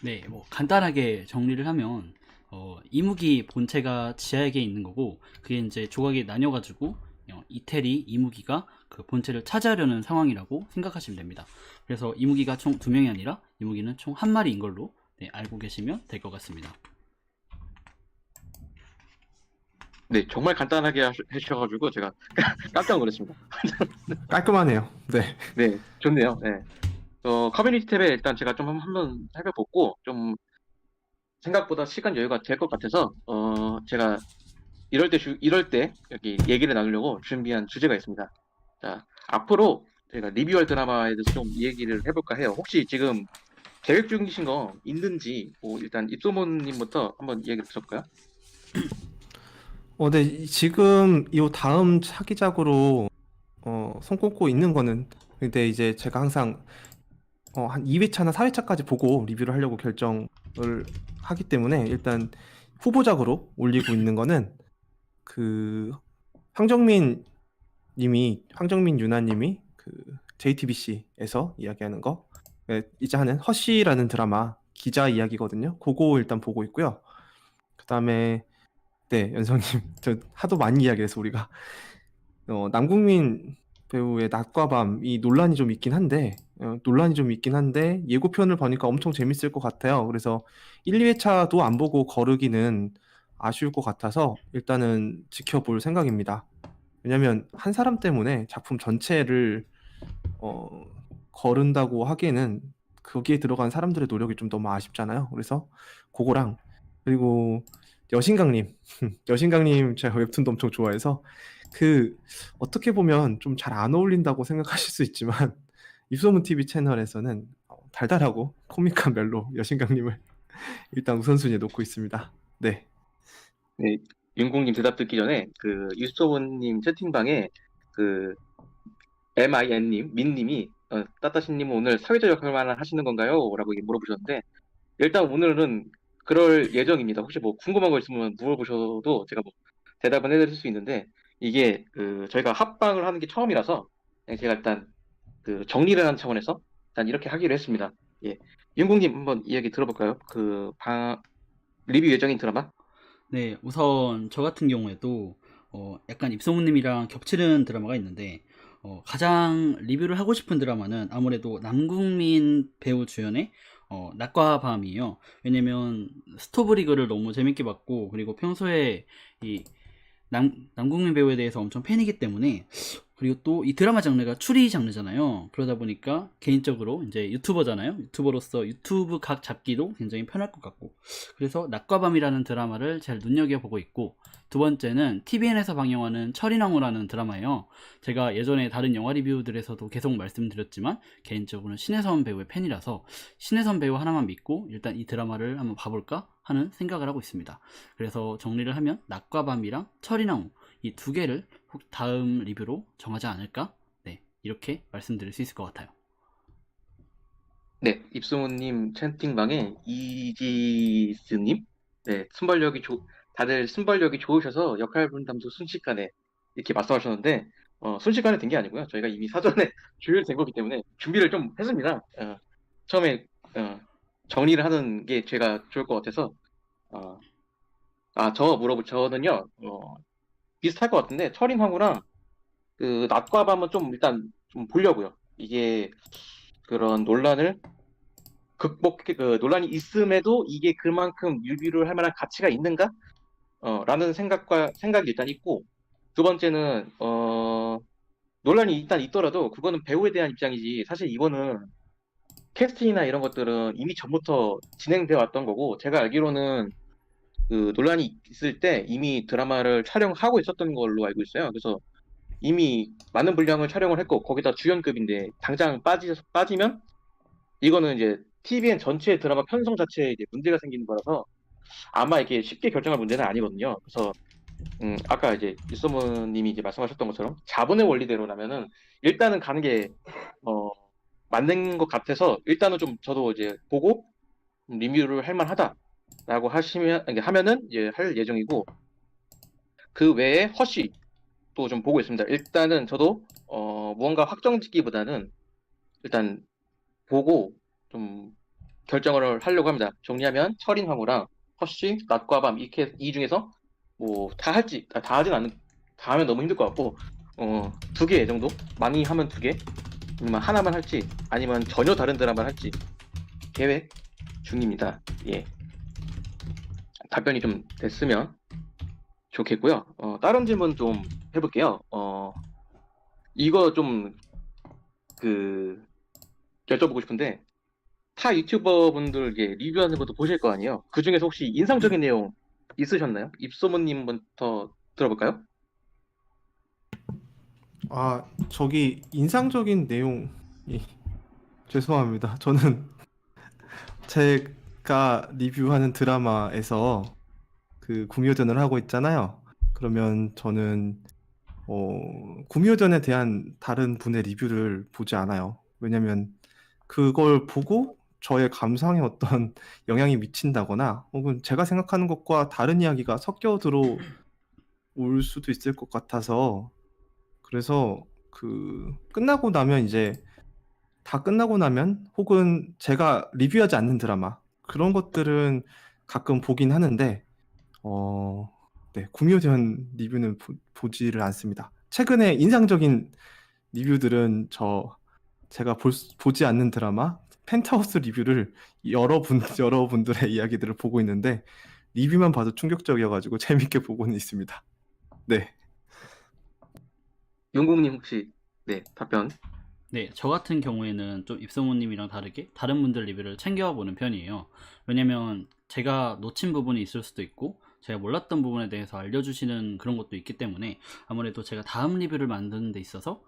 네, 뭐 간단하게 정리를 하면 이무기 본체가 지하에게 있는 거고 그게 이제 조각이 나뉘어가지고 이태리 이무기가 그 본체를 차지하려는 상황이라고 생각하시면 됩니다. 그래서 이무기가 총 2명이 아니라 이무기는 총 1마리인 걸로 알고 계시면 될 것 같습니다. 네, 정말 간단하게 해주셔가지고 제가 깜짝 놀랐습니다. 깔끔하네요. 네. 네, 좋네요. 네. 커뮤니티 탭에 일단 제가 좀 한번 살펴보고 좀 생각보다 시간 여유가 될 것 같아서 제가 이럴 때 여기 얘기를 나누려고 준비한 주제가 있습니다. 자, 앞으로 제가 리뷰할 드라마에 대해서 좀 얘기를 해볼까 해요. 혹시 지금 계획 중이신 거 있는지 일단 입소문님부터 한번 얘기를 들어볼까요? 네, 지금 이 다음 차기작으로 손 꼽고 있는 거는 근데 이제 제가 항상 한 2회차나 4회차까지 보고 리뷰를 하려고 결정을 하기 때문에 일단 후보작으로 올리고 있는 거는 그 황정민 유나님이 그 JTBC에서 이야기하는 거 이제 하는 허쉬라는 드라마 기자 이야기거든요. 그거 일단 보고 있고요. 그다음에 네, 연성님 저 하도 많이 이야기해서 우리가 남궁민 배우의 낮과 밤 이 논란이 좀 있긴 한데 예고편을 보니까 엄청 재밌을 것 같아요. 그래서 1, 2회차도 안 보고 거르기는 아쉬울 것 같아서 일단은 지켜볼 생각입니다. 왜냐면 한 사람 때문에 작품 전체를 거른다고 하기에는 거기에 들어간 사람들의 노력이 좀 너무 아쉽잖아요. 그래서 그거랑 그리고 여신강님 여신강님 제가 웹툰도 엄청 좋아해서 그 어떻게 보면 좀 잘 안 어울린다고 생각하실 수 있지만 입소문 TV 채널에서는 달달하고 코믹한 멜로 여신강님을 일단 우선순위에 놓고 있습니다. 네. 네, 윤공님 대답 듣기 전에 그 유소원님 채팅방에 그 MIN님, 민님이 따따신님은 오늘 사회적 역할만 하시는 건가요? 라고 물어보셨는데 일단 오늘은 그럴 예정입니다. 혹시 뭐 궁금한 거 있으면 물어보셔도 제가 뭐 대답은 해드릴 수 있는데 이게 그 저희가 합방을 하는 게 처음이라서 제가 일단 그 정리를 하는 차원에서 일단 이렇게 하기로 했습니다. 예, 윤공님 한번 이야기 들어볼까요? 리뷰 예정인 드라마? 네, 우선 저 같은 경우에도 약간 입소문님이랑 겹치는 드라마가 있는데 가장 리뷰를 하고 싶은 드라마는 아무래도 남궁민 배우 주연의 낮과 밤이에요. 왜냐면 스토브리그를 너무 재밌게 봤고 그리고 평소에 이 남궁민 배우에 대해서 엄청 팬이기 때문에 그리고 또 이 드라마 장르가 추리 장르잖아요. 그러다 보니까 개인적으로 이제 유튜버잖아요. 유튜버로서 유튜브 각 잡기도 굉장히 편할 것 같고 그래서 낮과 밤이라는 드라마를 잘 눈여겨보고 있고 두 번째는 TVN에서 방영하는 철인왕후라는 드라마예요. 제가 예전에 다른 영화 리뷰들에서도 계속 말씀드렸지만 개인적으로는 신혜선 배우의 팬이라서 신혜선 배우 하나만 믿고 일단 이 드라마를 한번 봐볼까 하는 생각을 하고 있습니다. 그래서 정리를 하면 낮과 밤이랑 철인왕후 이 두 개를 다음 리뷰로 정하지 않을까? 네, 이렇게 말씀드릴 수 있을 것 같아요. 네, 입소문님 채팅방에 이지스님, 네, 다들 순발력이 좋으셔서 역할 분담도 순식간에 이렇게 말씀하셨는데, 순식간에 된 게 아니고요. 저희가 이미 사전에 조율된 거기 때문에 준비를 좀 했습니다. 처음에 정리를 하는 게 제가 좋을 것 같아서, 저는요, 비슷할 것 같은데, 철인황후랑 그 낮과 밤은 좀 일단 좀 보려고요. 이게 그런 논란이 있음에도 이게 그만큼 리뷰를 할 만한 가치가 있는가? 라는 생각이 일단 있고, 두 번째는, 논란이 일단 있더라도 그거는 배우에 대한 입장이지, 사실 이거는 캐스팅이나 이런 것들은 이미 전부터 진행되어 왔던 거고, 제가 알기로는 그 논란이 있을 때 이미 드라마를 촬영하고 있었던 걸로 알고 있어요. 그래서 이미 많은 분량을 촬영을 했고, 거기다 주연급인데, 당장 빠지면 이거는 이제 TVN 전체 드라마 편성 자체에 이제 문제가 생기는 거라서 아마 이게 쉽게 결정할 문제는 아니거든요. 그래서 아까 이제 유소문님이 이제 말씀하셨던 것처럼 자본의 원리대로라면은 일단은 가는 게 맞는 것 같아서 일단은 좀 저도 이제 보고 리뷰를 할 만하다라고 하면은 이제 할 예정이고 그 외에 허쉬 또 좀 보고 있습니다. 일단은 저도 무언가 확정짓기보다는 일단 보고 좀 결정을 하려고 합니다. 정리하면 철인황후랑 허쉬, 낮과 밤 이렇게 이 중에서 뭐 다 할지 다 하진 않는 다 하면 너무 힘들 것 같고 2개 정도 많이 하면 2개 아니면 하나만 할지 아니면 전혀 다른 드라마를 할지 계획 중입니다. 예, 답변이 좀 됐으면 좋겠고요. 다른 질문 좀 해볼게요. 이거 좀 그 여쭤보고 싶은데 타 유튜버 분들 이게 리뷰하는 것도 보실 거 아니에요? 그 중에서 혹시 인상적인 내용 있으셨나요? 입소문님부터 들어볼까요? 아, 저기 인상적인 내용이 죄송합니다. 저는 제가 리뷰하는 드라마에서 그 구미호전을 하고 있잖아요. 그러면 저는 구미호전에 대한 다른 분의 리뷰를 보지 않아요. 왜냐면 그걸 보고 저의 감상에 어떤 영향이 미친다거나 혹은 제가 생각하는 것과 다른 이야기가 섞여 들어올 수도 있을 것 같아서 그래서 그 끝나고 나면 이제 다 끝나고 나면 혹은 제가 리뷰하지 않는 드라마 그런 것들은 가끔 보긴 하는데 어, 네, 구미호전 리뷰는 보지를 않습니다. 최근에 인상적인 리뷰들은 제가 보지 않는 드라마 펜트하우스 리뷰를 여러분들의 이야기들을 보고 있는데 리뷰만 봐도 충격적이어가지고 재밌게 보고는 있습니다. 네. 용국님 혹시 네 답변. 네, 저 같은 경우에는 좀 입소문님이랑 다르게 다른 분들 리뷰를 챙겨보는 편이에요. 왜냐면 제가 놓친 부분이 있을 수도 있고 제가 몰랐던 부분에 대해서 알려주시는 그런 것도 있기 때문에 아무래도 제가 다음 리뷰를 만드는 데 있어서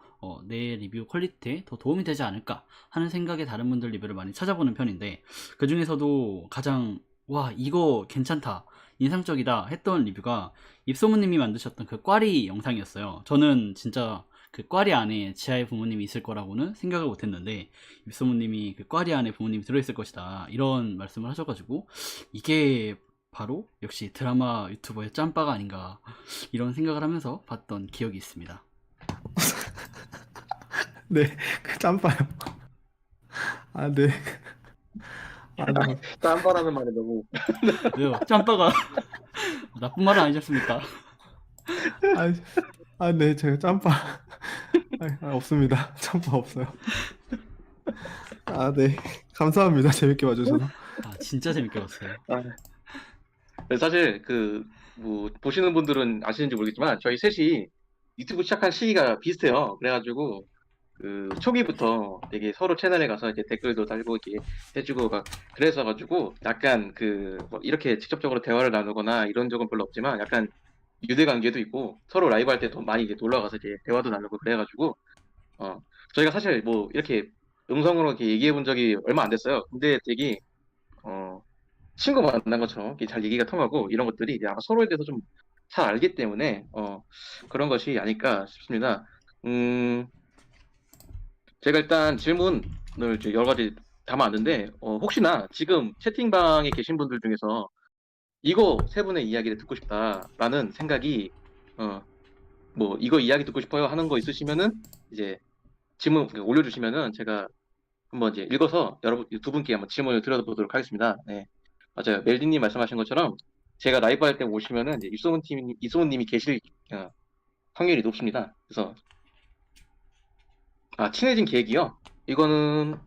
내 리뷰 퀄리티에 더 도움이 되지 않을까 하는 생각에 다른 분들 리뷰를 많이 찾아보는 편인데 그 중에서도 가장 와 이거 괜찮다 인상적이다 했던 리뷰가 입소문님이 만드셨던 그 꽈리 영상이었어요. 저는 진짜 그 꽈리 안에 지하에 부모님이 있을 거라고는 생각을 못했는데 입소문님이 그 꽈리 안에 부모님이 들어있을 것이다 이런 말씀을 하셔가지고 이게 바로 역시 드라마 유튜버의 짬바가 아닌가 이런 생각을 하면서 봤던 기억이 있습니다. 네, 그 짬바요. 아, 네. 아, 네. 딴바라는 말이 너무 왜요? 짬바가 나쁜 말은 아니셨습니까? 아, 네, 제가 짬바. 없습니다. 짬바 없어요. 아, 네. 감사합니다. 재밌게 봐주셔서. 아 진짜 재밌게 봤어요. 아, 사실 뭐 보시는 분들은 아시는지 모르겠지만 저희 셋이 유튜브 시작한 시기가 비슷해요. 그래가지고 초기부터 되게 서로 채널에 가서 이제 댓글도 달고 이렇게 해주고 막 그래서 가지고 약간 뭐 이렇게 직접적으로 대화를 나누거나 이런 적은 별로 없지만 약간 유대 관계도 있고 서로 라이브 할 때 더 많이 이제 놀러 가서 이제 대화도 나누고 그래가지고 저희가 사실 뭐 이렇게 음성으로 이렇게 얘기해 본 적이 얼마 안 됐어요. 근데 되게 어 친구 만난 것처럼 이렇게 잘 얘기가 통하고 이런 것들이 이제 아마 서로에 대해서 좀 잘 알기 때문에 그런 것이 아닐까 싶습니다. 음, 제가 일단 질문을 이제 여러 가지 담아왔는데 혹시나 지금 채팅방에 계신 분들 중에서 이거 세 분의 이야기를 듣고 싶다라는 생각이 뭐 이거 이야기 듣고 싶어요 하는 거 있으시면은 이제 질문 올려주시면은 제가 한번 이제 읽어서 여러분 두 분께 한번 질문을 드려보도록 하겠습니다. 네, 맞아요. 멜디님 말씀하신 것처럼 제가 라이브 할 때 오시면은 이제 이소문님이 계실 확률이 높습니다. 그래서 친해진 계획이요. 이거는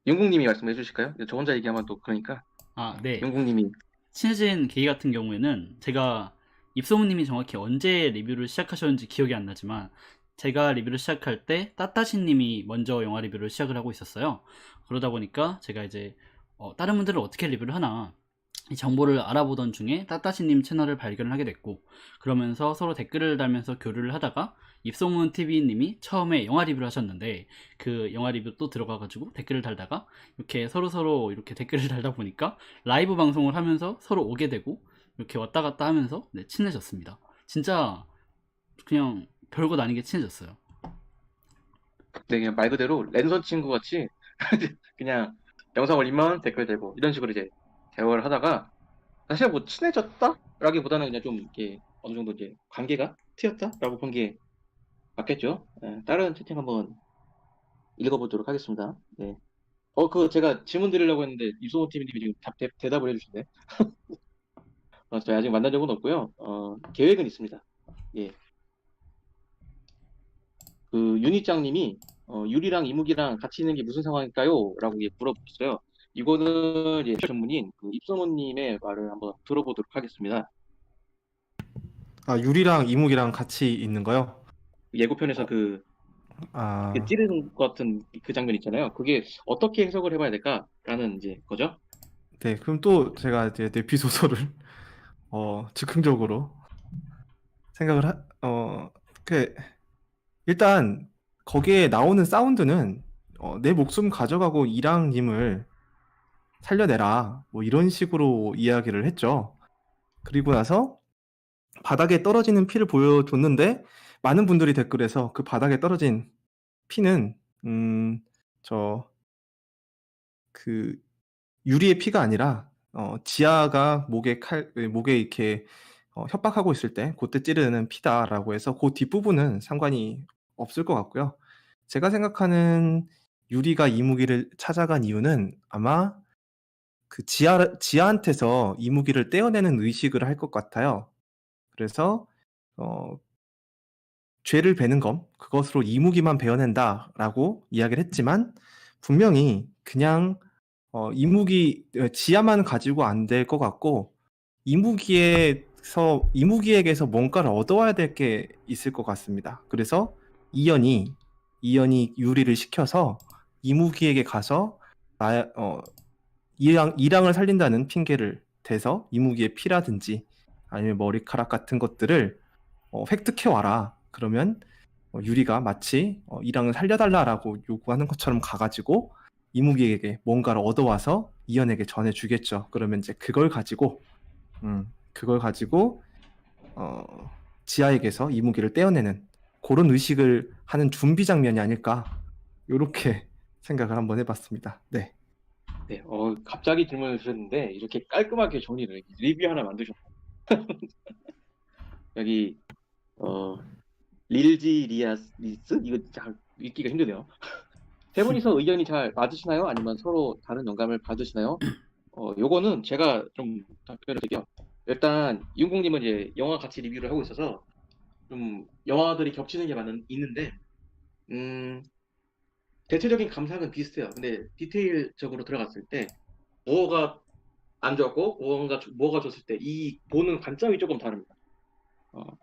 용국님이 말씀해 주실까요? 저 혼자 얘기하면 또 그러니까 아 네. 용국님이. 친해진 계기 같은 경우에는 제가 입소문님이 정확히 언제 리뷰를 시작하셨는지 기억이 안 나지만 제가 리뷰를 시작할 때 따따시님이 먼저 영화 리뷰를 시작을 하고 있었어요. 그러다 보니까 제가 이제 다른 분들은 어떻게 리뷰를 하나 이 정보를 알아보던 중에 따따시님 채널을 발견을 하게 됐고 그러면서 서로 댓글을 달면서 교류를 하다가 입소문 TV님이 처음에 영화 리뷰를 하셨는데 그 영화 리뷰 또 들어가가지고 댓글을 달다가 이렇게 서로 이렇게 댓글을 달다 보니까 라이브 방송을 하면서 서로 오게 되고 이렇게 왔다 갔다 하면서 네, 친해졌습니다. 진짜 그냥 별것 아니게 친해졌어요. 네, 그냥 말 그대로 랜선 친구 같이 그냥 영상 올리면 댓글 달고 이런 식으로 이제 대화를 하다가 사실 뭐 친해졌다라기보다는 그냥 좀 이렇게 어느 정도 이제 관계가 트였다라고 본 게 맞겠죠. 다른 채팅 한번 읽어보도록 하겠습니다. 네. 그 제가 질문 드리려고 했는데 이소호 팀님이 지금 대답을 해주시네. 저희 아직 만난 적은 없고요. 계획은 있습니다. 예. 그 윤희짱님이 유리랑 이무기랑 같이 있는 게 무슨 상황일까요? 라고 물어보셨어요. 이거는 이제 전문인 그 입소문님의 말을 한번 들어보도록 하겠습니다. 아, 유리랑 이묵이랑 같이 있는 거요? 예고편에서 그 아, 찌르는 것 같은 그 장면 있잖아요. 그게 어떻게 해석을 해봐야 될까라는 이제 거죠. 네. 그럼 또 제가 이제 내피 소설을 즉흥적으로 생각을 그 일단 거기에 나오는 사운드는 내 목숨 가져가고 이랑님을 살려내라. 뭐 이런 식으로 이야기를 했죠. 그리고 나서 바닥에 떨어지는 피를 보여줬는데 많은 분들이 댓글에서 그 바닥에 떨어진 피는 저 그 유리의 피가 아니라 지아가 목에 이렇게 협박하고 있을 때 그때 찌르는 피다라고 해서 그 뒷부분은 상관이 없을 것 같고요. 제가 생각하는 유리가 이무기를 찾아간 이유는 아마 그 지아한테서 이무기를 떼어내는 의식을 할 것 같아요. 그래서 어 죄를 베는 검, 그것으로 이무기만 베어낸다라고 이야기를 했지만 분명히 그냥 지아만 가지고 안 될 것 같고 이무기에게서 뭔가를 얻어와야 될 게 있을 것 같습니다. 그래서 이연이 유리를 시켜서 이무기에게 가서 이랑을 살린다는 핑계를 대서 이무기의 피라든지 아니면 머리카락 같은 것들을 획득해 와라. 그러면 유리가 마치 이랑을 살려달라라고 요구하는 것처럼 가가지고 이무기에게 뭔가를 얻어와서 이연에게 전해주겠죠. 그러면 이제 그걸 가지고 어, 지아에게서 이무기를 떼어내는 그런 의식을 하는 준비 장면이 아닐까. 요렇게 생각을 한번 해봤습니다. 네. 네, 갑자기 질문을 주셨는데 이렇게 깔끔하게 정리를 리뷰 하나 만드셨고 여기 릴지 리아스 이거 잘 읽기가 힘드네요. 세 분이서 의견이 잘 맞으시나요? 아니면 서로 다른 영감을 받으시나요? 요거는 제가 좀 답변을 드릴게요. 일단 이용국님은 이제 영화 같이 리뷰를 하고 있어서 좀 영화들이 겹치는 게 있는데 음, 대체적인 감상은 비슷해요. 근데 디테일적으로 들어갔을 때 뭐가 안 좋았고 뭐가 좋았을 때 이 보는 관점이 조금 다릅니다.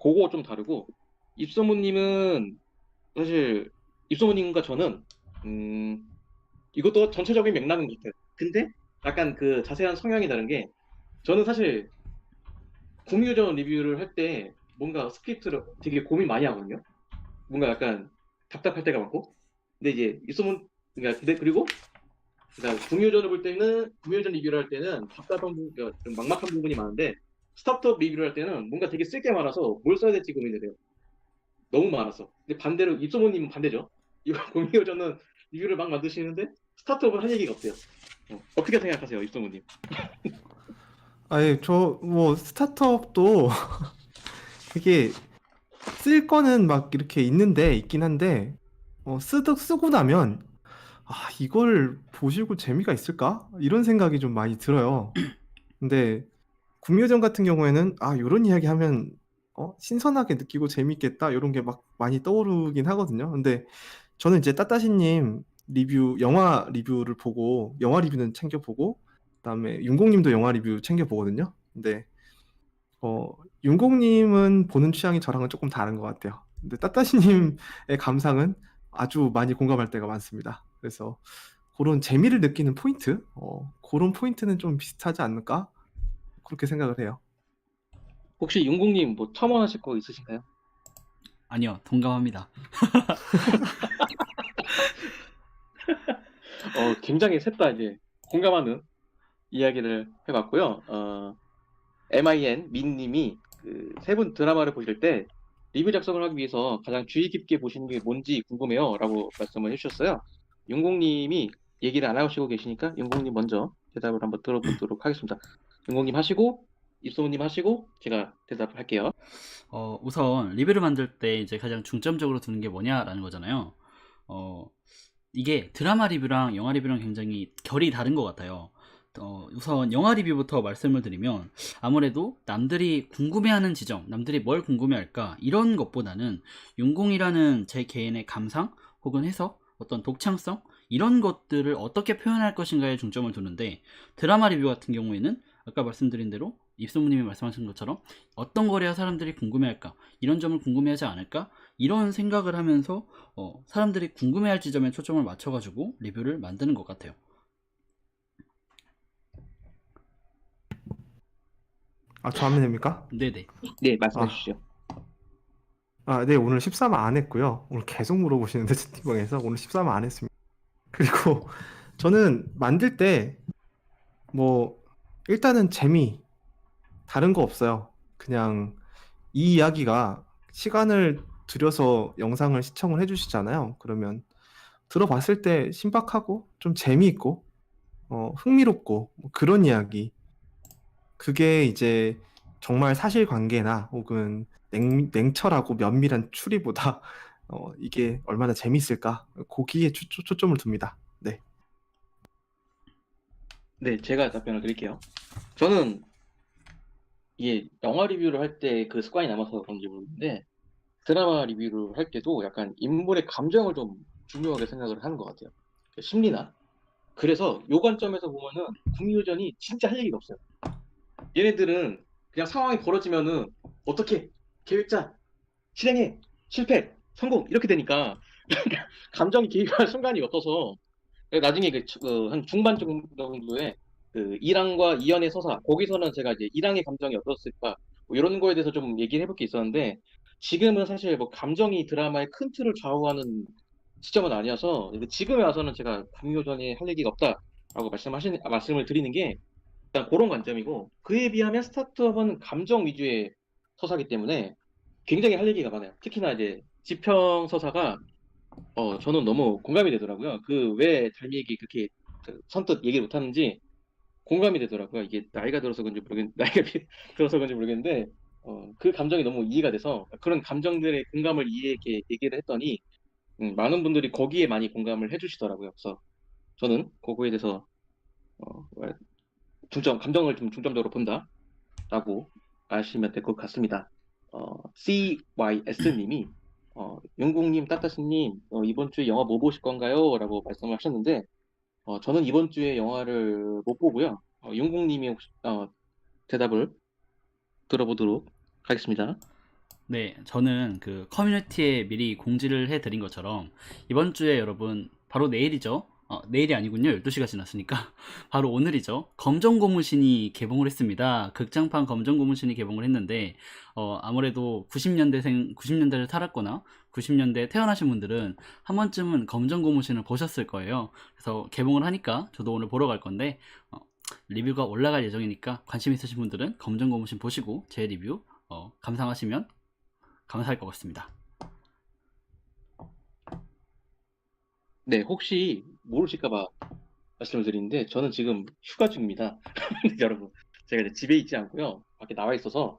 그거 좀 다르고 입소문님은 사실 입소문님과 저는 이것도 전체적인 맥락은 같아요. 근데 약간 그 자세한 성향이 다른 게 저는 사실 구미호전 리뷰를 할 때 뭔가 스크립트를 되게 고민 많이 하거든요. 뭔가 약간 답답할 때가 많고. 근데 이제 입소문 그리고 그러니까 구미호전을 볼 때는 구미호전 리뷰를 할 때는 답답한 그러니까 좀 막막한 부분이 많은데 스타트업 리뷰를 할 때는 뭔가 되게 쓸 게 많아서 뭘 써야 될지 고민이 돼요. 너무 많았어. 근데 반대로 입소문님은 반대죠. 이거 구미호전은 리뷰를 막 만드시는데 스타트업은 할 얘기가 없대요. 어떻게 생각하세요, 입소문님? 아니, 뭐, 스타트업도 그게 쓸 거는 막 이렇게 있긴 한데, 쓰고 나면, 아, 이걸 보시고 재미가 있을까? 이런 생각이 좀 많이 들어요. 근데, 구미호전 같은 경우에는, 아, 요런 이야기 하면, 신선하게 느끼고 재밌겠다, 요런 게 막 많이 떠오르긴 하거든요. 근데, 저는 이제 따따시님 영화 리뷰를 보고, 영화 리뷰는 챙겨보고, 그다음에 윤공님도 영화 리뷰 챙겨보거든요. 근데, 어, 윤공님은 보는 취향이 저랑은 조금 다른 것 같아요. 근데 따따시님의 감상은 아주 많이 공감할 때가 많습니다. 그래서 그런 재미를 느끼는 포인트, 그런 포인트는 좀 비슷하지 않을까? 그렇게 생각을 해요. 혹시 윤국님 뭐 첨언하실 거 있으신가요? 아니요, 동감합니다. 굉장히 셋 다 이제 공감하는 이야기를 해봤고요. MIN 민님이 그 세 분 드라마를 보실 때 리뷰 작성을 하기 위해서 가장 주의 깊게 보시는 게 뭔지 궁금해요라고 말씀을 해주셨어요. 윤공님이 얘기를 안 하시고 계시니까 윤공님 먼저 대답을 한번 들어보도록 하겠습니다. 윤공님 하시고 입소문님 하시고 제가 대답을 할게요. 우선 리뷰를 만들 때 이제 가장 중점적으로 두는 게 뭐냐라는 거잖아요. 어, 이게 드라마 리뷰랑 영화 리뷰랑 굉장히 결이 다른 것 같아요. 우선 영화 리뷰부터 말씀을 드리면 아무래도 남들이 궁금해하는 지점, 남들이 뭘 궁금해할까 이런 것보다는 윤공이라는 제 개인의 감상 혹은 해석, 어떤 독창성 이런 것들을 어떻게 표현할 것인가에 중점을 두는데 드라마 리뷰 같은 경우에는 아까 말씀드린 대로 입소문님이 말씀하신 것처럼 어떤 거래야 사람들이 궁금해할까 이런 점을 궁금해하지 않을까 이런 생각을 하면서 사람들이 궁금해할 지점에 초점을 맞춰가지고 리뷰를 만드는 것 같아요. 저 하면 됩니까? 네네. 네, 말씀해 아, 주시죠. 네, 오늘 13화 안 했고요. 오늘 계속 물어보시는데, 채팅방에서 오늘 13화 안 했습니다. 그리고 저는 만들 때, 뭐, 일단은 재미, 다른 거 없어요. 그냥 이 이야기가 시간을 들여서 영상을 시청을 해주시잖아요. 그러면 들어봤을 때 신박하고 좀 재미있고 흥미롭고 뭐 그런 이야기. 그게 이제 정말 사실관계나 혹은 냉철하고 면밀한 추리보다 이게 얼마나 재밌을까? 거기에 초점을 둡니다. 네. 네, 제가 답변을 드릴게요. 저는 이게 영화 리뷰를 할 때 그 습관이 남아서 그런지 모르겠는데 드라마 리뷰를 할 때도 약간 인물의 감정을 좀 중요하게 생각을 하는 것 같아요. 그 심리나. 그래서 요 관점에서 보면은 국유전이 진짜 할 얘기가 없어요. 얘네들은 그냥 상황이 벌어지면은 어떻게 계획 짜, 실행해, 실패, 성공 이렇게 되니까 감정이 개입할 순간이 없어서 나중에 한 중반 정도에 그 이랑과 이연의 서사 거기서는 제가 이제 이랑의 감정이 어떻을까 뭐 이런 거에 대해서 좀 얘기를 해볼 게 있었는데 지금은 사실 뭐 감정이 드라마의 큰 틀을 좌우하는 시점은 아니어서 지금에 와서는 제가 금요전에 할 얘기가 없다라고 말씀을 드리는 게 일단 그런 관점이고 그에 비하면 스타트업은 감정 위주의 서사기 때문에 굉장히 할 얘기가 많아요. 특히나 이제 지평 서사가 저는 너무 공감이 되더라고요. 그 왜 달 얘기 그렇게 선뜻 얘기를 못 하는지 공감이 되더라고요. 이게 나이가 들어서 그런지 들어서 그런지 모르겠는데 그 감정이 너무 이해가 돼서 그런 감정들의 공감을 이해하게 얘기를 했더니 많은 분들이 거기에 많이 공감을 해주시더라고요. 그래서 저는 그거에 대해서 뭐야, 감정을 좀 중점적으로 본다라고 아시면 될 것 같습니다. CYS님이 용국님, 따따스님 이번 주에 영화 뭐 보실 건가요? 라고 말씀을 하셨는데 저는 이번 주에 영화를 못 보고요. 용국님이 혹시 대답을 들어보도록 하겠습니다. 네, 저는 그 커뮤니티에 미리 공지를 해드린 것처럼 이번 주에 여러분 바로 내일이죠. 내일이 아니군요. 12시가 지났으니까 바로 오늘이죠. 검정고무신이 개봉을 했습니다. 극장판 검정고무신이 개봉을 했는데 아무래도 90년대를 살았거나 90년대에 태어나신 분들은 한 번쯤은 검정고무신을 보셨을 거예요. 그래서 개봉을 하니까 저도 오늘 보러 갈 건데 리뷰가 올라갈 예정이니까 관심 있으신 분들은 검정고무신 보시고 제 리뷰 감상하시면 감사할 것 같습니다. 네, 혹시 모르실까봐 말씀을 드리는데 저는 지금 휴가 중입니다. 여러분, 제가 이제 집에 있지 않고요. 밖에 나와 있어서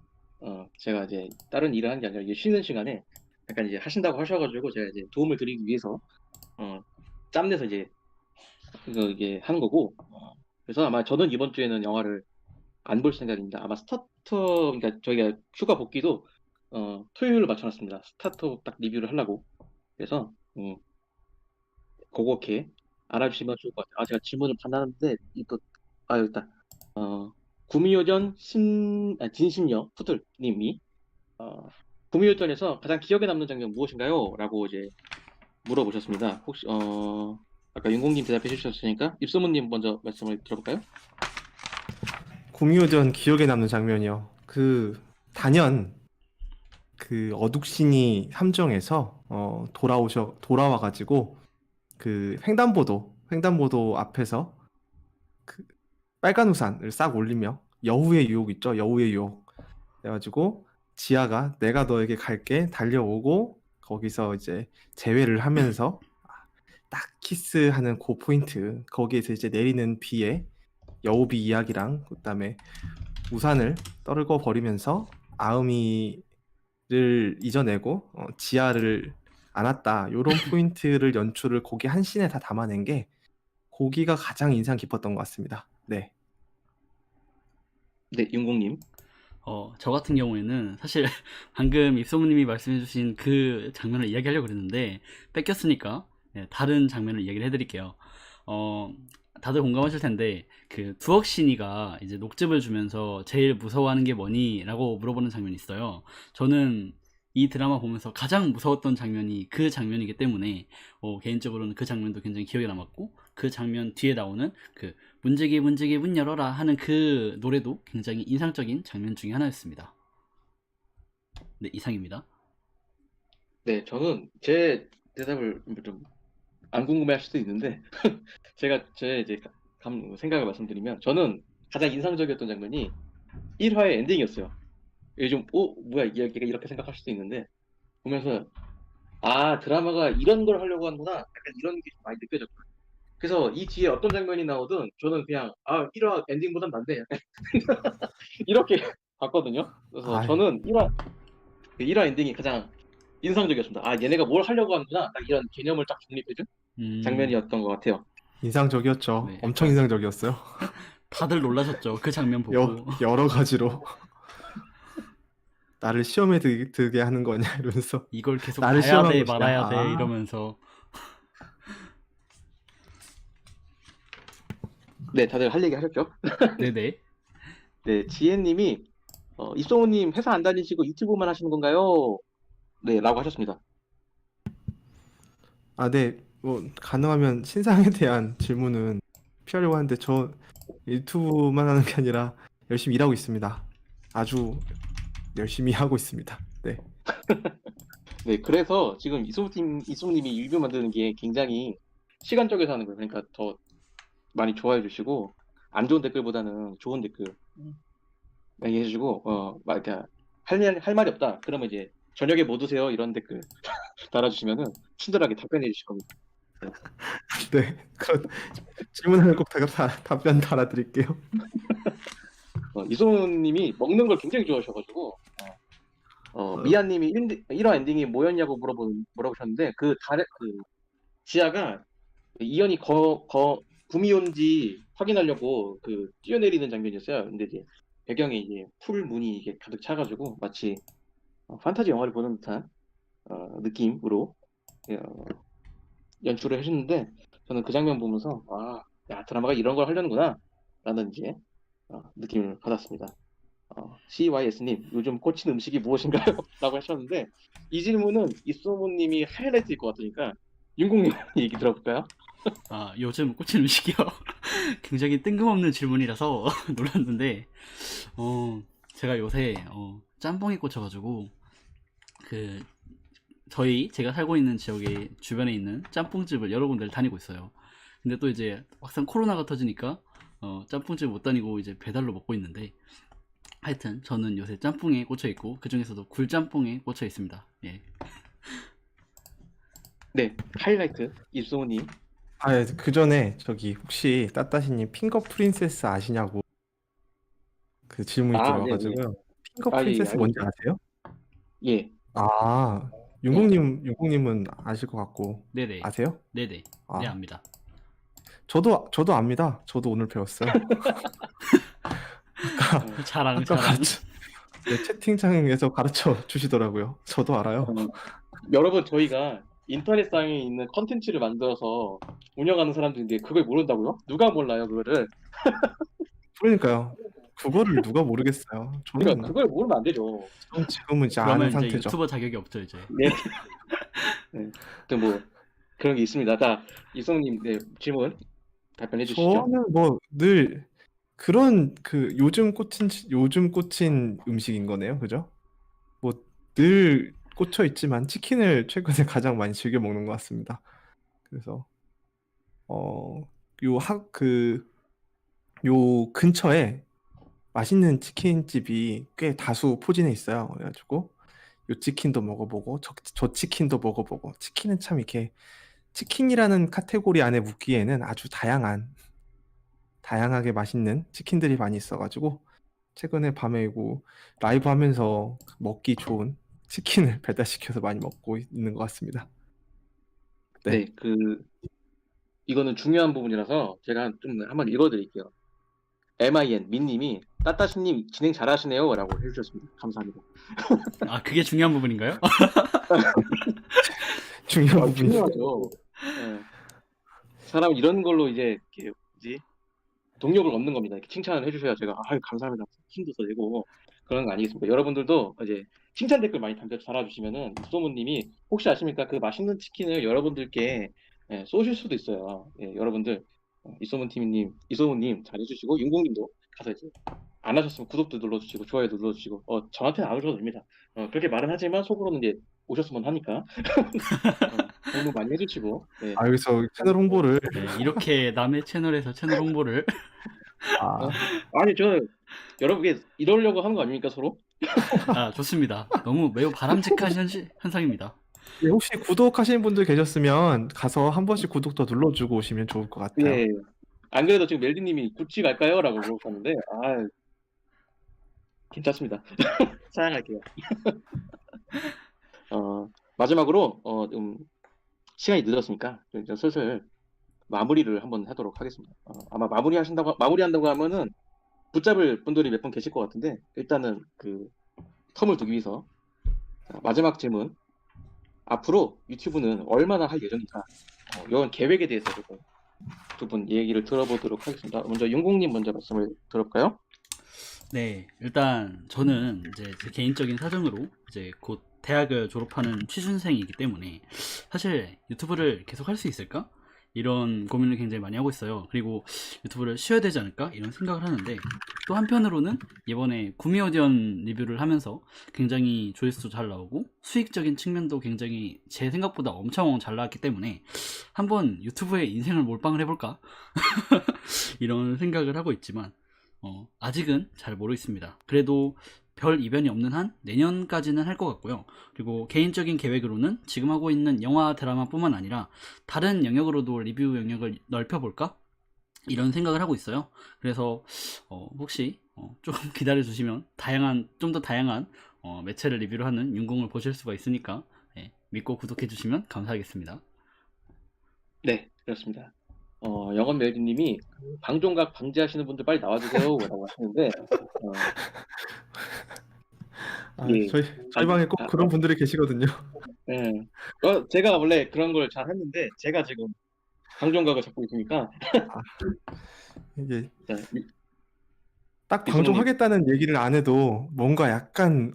제가 이제 다른 일을 하는 게 아니라 이제 쉬는 시간에 약간 이제 하신다고 하셔가지고 제가 이제 도움을 드리기 위해서 짬내서 이제 이게 하는 거고 그래서 아마 저는 이번 주에는 영화를 안 볼 생각입니다. 아마 그러니까 저희가 휴가 복귀도 토요일로 맞춰놨습니다. 스타터 딱 리뷰를 하려고. 그래서 그렇게 알아주시면 좋을 것 같아요. 제가 질문을 받았는데 여기 있다. 구미호전 진심녀 푸들님이 구미호전에서 가장 기억에 남는 장면 무엇인가요? 라고 이제 물어보셨습니다. 혹시 아까 윤공님 대답해 주셨으니까 입소문님 먼저 말씀을 들어볼까요? 구미호전 기억에 남는 장면이요. 그 단연 그 어둑신이 함정에서 돌아와가지고 그 횡단보도 앞에서 그 빨간 우산을 싹 올리며 여우의 유혹 있죠? 여우의 유혹. 그래가지고 지아가 내가 너에게 갈게 달려오고 거기서 이제 제외를 하면서 딱 키스하는 그 포인트 거기에서 이제 내리는 비에 여우비 이야기랑 그다음에 우산을 떨궈 버리면서 아음이를 잊어내고 지아를 않았다. 요런 포인트를 연출을 거기 한 씬에 다 담아낸 게 거기가 가장 인상 깊었던 것 같습니다. 네. 네, 윤공님. 저 같은 경우에는 사실 방금 입소문님이 말씀해주신 그 장면을 이야기하려고 그랬는데 뺏겼으니까 다른 장면을 이야기를 해드릴게요. 다들 공감하실 텐데 그 두억신이가 이제 녹즙을 주면서 제일 무서워하는 게 뭐니? 라고 물어보는 장면이 있어요. 저는 이 드라마 보면서 가장 무서웠던 장면이 그 장면이기 때문에 개인적으로는 그 장면도 굉장히 기억에 남았고 그 장면 뒤에 나오는 그 문제기 문제기 문 열어라 하는 그 노래도 굉장히 인상적인 장면 중에 하나였습니다. 네, 이상입니다. 네, 저는 제 대답을 좀 안 궁금해할 수도 있는데 제가 제 이제 생각을 말씀드리면 저는 가장 인상적이었던 장면이 1화의 엔딩이었어요. 요즘 뭐야 이 얘기가 이렇게 생각할 수도 있는데 보면서 아 드라마가 이런 걸 하려고 하는구나 약간 이런 게 좀 많이 느껴졌고 그래서 이 뒤에 어떤 장면이 나오든 저는 그냥 1화 엔딩보단 난데 약간 이렇게 봤거든요. 그래서 아, 저는 1화 엔딩이 가장 인상적이었습니다. 아 얘네가 뭘 하려고 하는구나 딱 이런 개념을 딱 정립해준 음, 장면이었던 것 같아요. 인상적이었죠. 네, 엄청 약간 인상적이었어요. 다들 놀라셨죠. 그 장면 보고. 여러 가지로 나를 시험에 들게 하는 거냐 이러면서 이걸 계속 나를 봐야 시험한 돼, 것이냐. 말아야 돼, 이러면서. 네 다들 할 얘기 하셨죠? 네네. 네 지혜님이 입소문님 회사 안 다니시고 유튜브만 하시는 건가요? 네 라고 하셨습니다. 네. 뭐 가능하면 신상에 대한 질문은 피하려고 하는데 저 유튜브만 하는 게 아니라 열심히 일하고 있습니다. 아주 열심히 하고 있습니다. 네. 네, 그래서 지금 이솜님이 리뷰 만드는 게 굉장히 시간적에서 하는 거예요. 그러니까 더 많이 좋아해 주시고, 안 좋은 댓글보다는 좋은 댓글 많이 해주시고, 막 이렇게 할 말이 없다. 그러면 이제 저녁에 뭐 드세요? 이런 댓글 달아주시면은 친절하게 답변해 주실 겁니다. 네. 그런 질문하면 꼭 답변 달아드릴게요. 이솜님이 먹는 걸 굉장히 좋아하셔가지고, 어, 미아님이 1화 엔딩이 뭐였냐고 물어보셨는데, 지아가 이연이 구미 온지 확인하려고 뛰어내리는 장면이었어요. 근데 이제 배경에 이제 풀문이 이게 가득 차가지고 마치 판타지 영화를 보는 듯한 느낌으로 어, 연출을 해주는데 저는 그 장면 보면서 야 드라마가 이런 걸 하려는구나 라는 이제 느낌을 받았습니다. CYS님 요즘 꽂힌 음식이 무엇인가요? 라고 하셨는데 이 질문은 입소문님이 하이라이트일 것 같으니까 윤국님 얘기 들어볼까요? 요즘 꽂힌 음식이요. 굉장히 뜬금없는 질문이라서 놀랐는데, 제가 요새, 짬뽕에 꽂혀가지고, 그, 제가 살고 있는 지역의 주변에 있는 짬뽕집을 여러 군데를 다니고 있어요. 근데 또 이제 막상 코로나가 터지니까, 짬뽕집 못 다니고 이제 배달로 먹고 있는데, 하여튼 저는 요새 짬뽕에 꽂혀 있고, 그 중에서도 굴짬뽕에 꽂혀 있습니다. 예. 네, 하이라이트 입소문님. 그 전에 저기 혹시 따따시님 핑거 프린세스 아시냐고 그 질문이 네, 네. 들어와가지고요. 핑거 예, 예, 프린세스 알고 뭔지 있죠. 아세요? 예, 아, 예. 윤국님은 아실 것 같고 네네. 아세요? 네네. 네, 아, 압니다. 저도 압니다. 저도 오늘 배웠어요. 아까 어, 자랑, 아까 자랑. 네, 채팅창에서 가르쳐 주시더라고요. 저도 알아요. 어, 여러분, 저희가 인터넷상에 있는 컨텐츠를 만들어서 운영하는 사람들인데 그걸 모른다고요? 누가 몰라요, 그거를? 그러니까요. 그거를 누가 모르겠어요. 그러니까 저는 그걸 모르면 안 되죠. 지금은 이제 아는 그러면 이제 상태죠. 유튜버 자격이 없죠, 이제. 네. 네. 아무튼 뭐 그런 게 있습니다. 이성님, 네, 질문 답변해 주시죠. 저는 뭐 늘 그런 요즘 꽂힌 음식인 거네요. 그죠? 뭐 늘 꽂혀 있지만 치킨을 최근에 가장 많이 즐겨 먹는 것 같습니다. 그래서 어, 요 근처에 맛있는 치킨집이 꽤 다수 포진해 있어요. 그래가지고 요 치킨도 먹어보고 저 치킨도 먹어보고 치킨은 참 이렇게 치킨이라는 카테고리 안에 묻기에는 아주 다양하게 맛있는 치킨들이 많이 있어가지고 최근에 밤에 이거 라이브 하면서 먹기 좋은 치킨을 배달시켜서 많이 먹고 있는 것 같습니다. 네. 네, 이거는 중요한 부분이라서 제가 좀 한번 읽어드릴게요. MIN 민님이 따따시님 진행 잘하시네요라고 해주셨습니다. 감사합니다. 아, 그게 중요한 부분인가요? 중요한 부분이. 중요하죠. 예. 사람은 이런 걸로 이제 이렇게 뭐지? 동력을 얻는 겁니다. 이렇게 칭찬을 해주셔야 제가 감사합니다. 힘도 더 내고 그런 거 아니겠습니까? 여러분들도 이제 칭찬 댓글 많이 달아주시면은 소모님이 혹시 아십니까? 그 맛있는 치킨을 여러분들께 쏘실 수도 있어요. 예, 여러분들 이소문님 잘해주시고 윤공님도 가서 이제 안 하셨으면 구독도 눌러주시고 좋아요도 눌러주시고 저한테는 안 오셔도 됩니다. 그렇게 말은 하지만 속으로는 이제 오셨으면 하니까 공부 많이 해주시고 네. 여기서 채널 홍보를. 네, 이렇게 남의 채널에서 채널 홍보를. 아, 아니 저 여러분께 이러려고 한 거 아닙니까 서로? 아, 좋습니다. 너무 매우 바람직한 현상입니다. 네, 혹시 구독하시는 분들 계셨으면 가서 한 번씩 구독 더 눌러주고 오시면 좋을 것 같아요. 예. 안 그래도 지금 멜디님이 구찌 갈까요? 라고 물어봤는데 괜찮습니다. 사양할게요. 마지막으로 좀 시간이 늦었으니까 좀 이제 슬슬 마무리를 한번 하도록 하겠습니다. 아마 마무리한다고 하면은 붙잡을 분들이 몇 분 계실 것 같은데 일단은 그 텀을 두기 위해서 마지막 질문. 앞으로 유튜브는 얼마나 할 예정인가? 이런 계획에 대해서 두 분 얘기를 들어보도록 하겠습니다. 먼저 윤공님 먼저 말씀을 들어볼까요? 네, 일단 저는 이제 제 개인적인 사정으로 이제 곧 대학을 졸업하는 취준생이기 때문에 사실 유튜브를 계속 할 수 있을까? 이런 고민을 굉장히 많이 하고 있어요. 그리고 유튜브를 쉬어야 되지 않을까? 이런 생각을 하는데 또 한편으로는 이번에 구미호디언 리뷰를 하면서 굉장히 조회수도 잘 나오고 수익적인 측면도 굉장히 제 생각보다 엄청 잘 나왔기 때문에 한번 유튜브에 인생을 몰빵을 해볼까? 이런 생각을 하고 있지만 아직은 잘 모르겠습니다. 그래도 별 이변이 없는 한 내년까지는 할 것 같고요. 그리고 개인적인 계획으로는 지금 하고 있는 영화 드라마뿐만 아니라 다른 영역으로도 리뷰 영역을 넓혀볼까? 이런 생각을 하고 있어요. 그래서 혹시 조금 기다려 주시면 좀 더 다양한 매체를 리뷰를 하는 윤공을 보실 수가 있으니까 믿고 구독해 주시면 감사하겠습니다. 네, 그렇습니다. 영원 멜디님이 방종각 방지하시는 분들 빨리 나와주세요라고 하시는데 예. 저희 방에 꼭 그런 분들이 계시거든요. 예. 제가 원래 그런 걸 잘 했는데 제가 지금 방종각을 잡고 있으니까 이게 자, 딱 이소문님. 방종하겠다는 얘기를 안 해도 뭔가 약간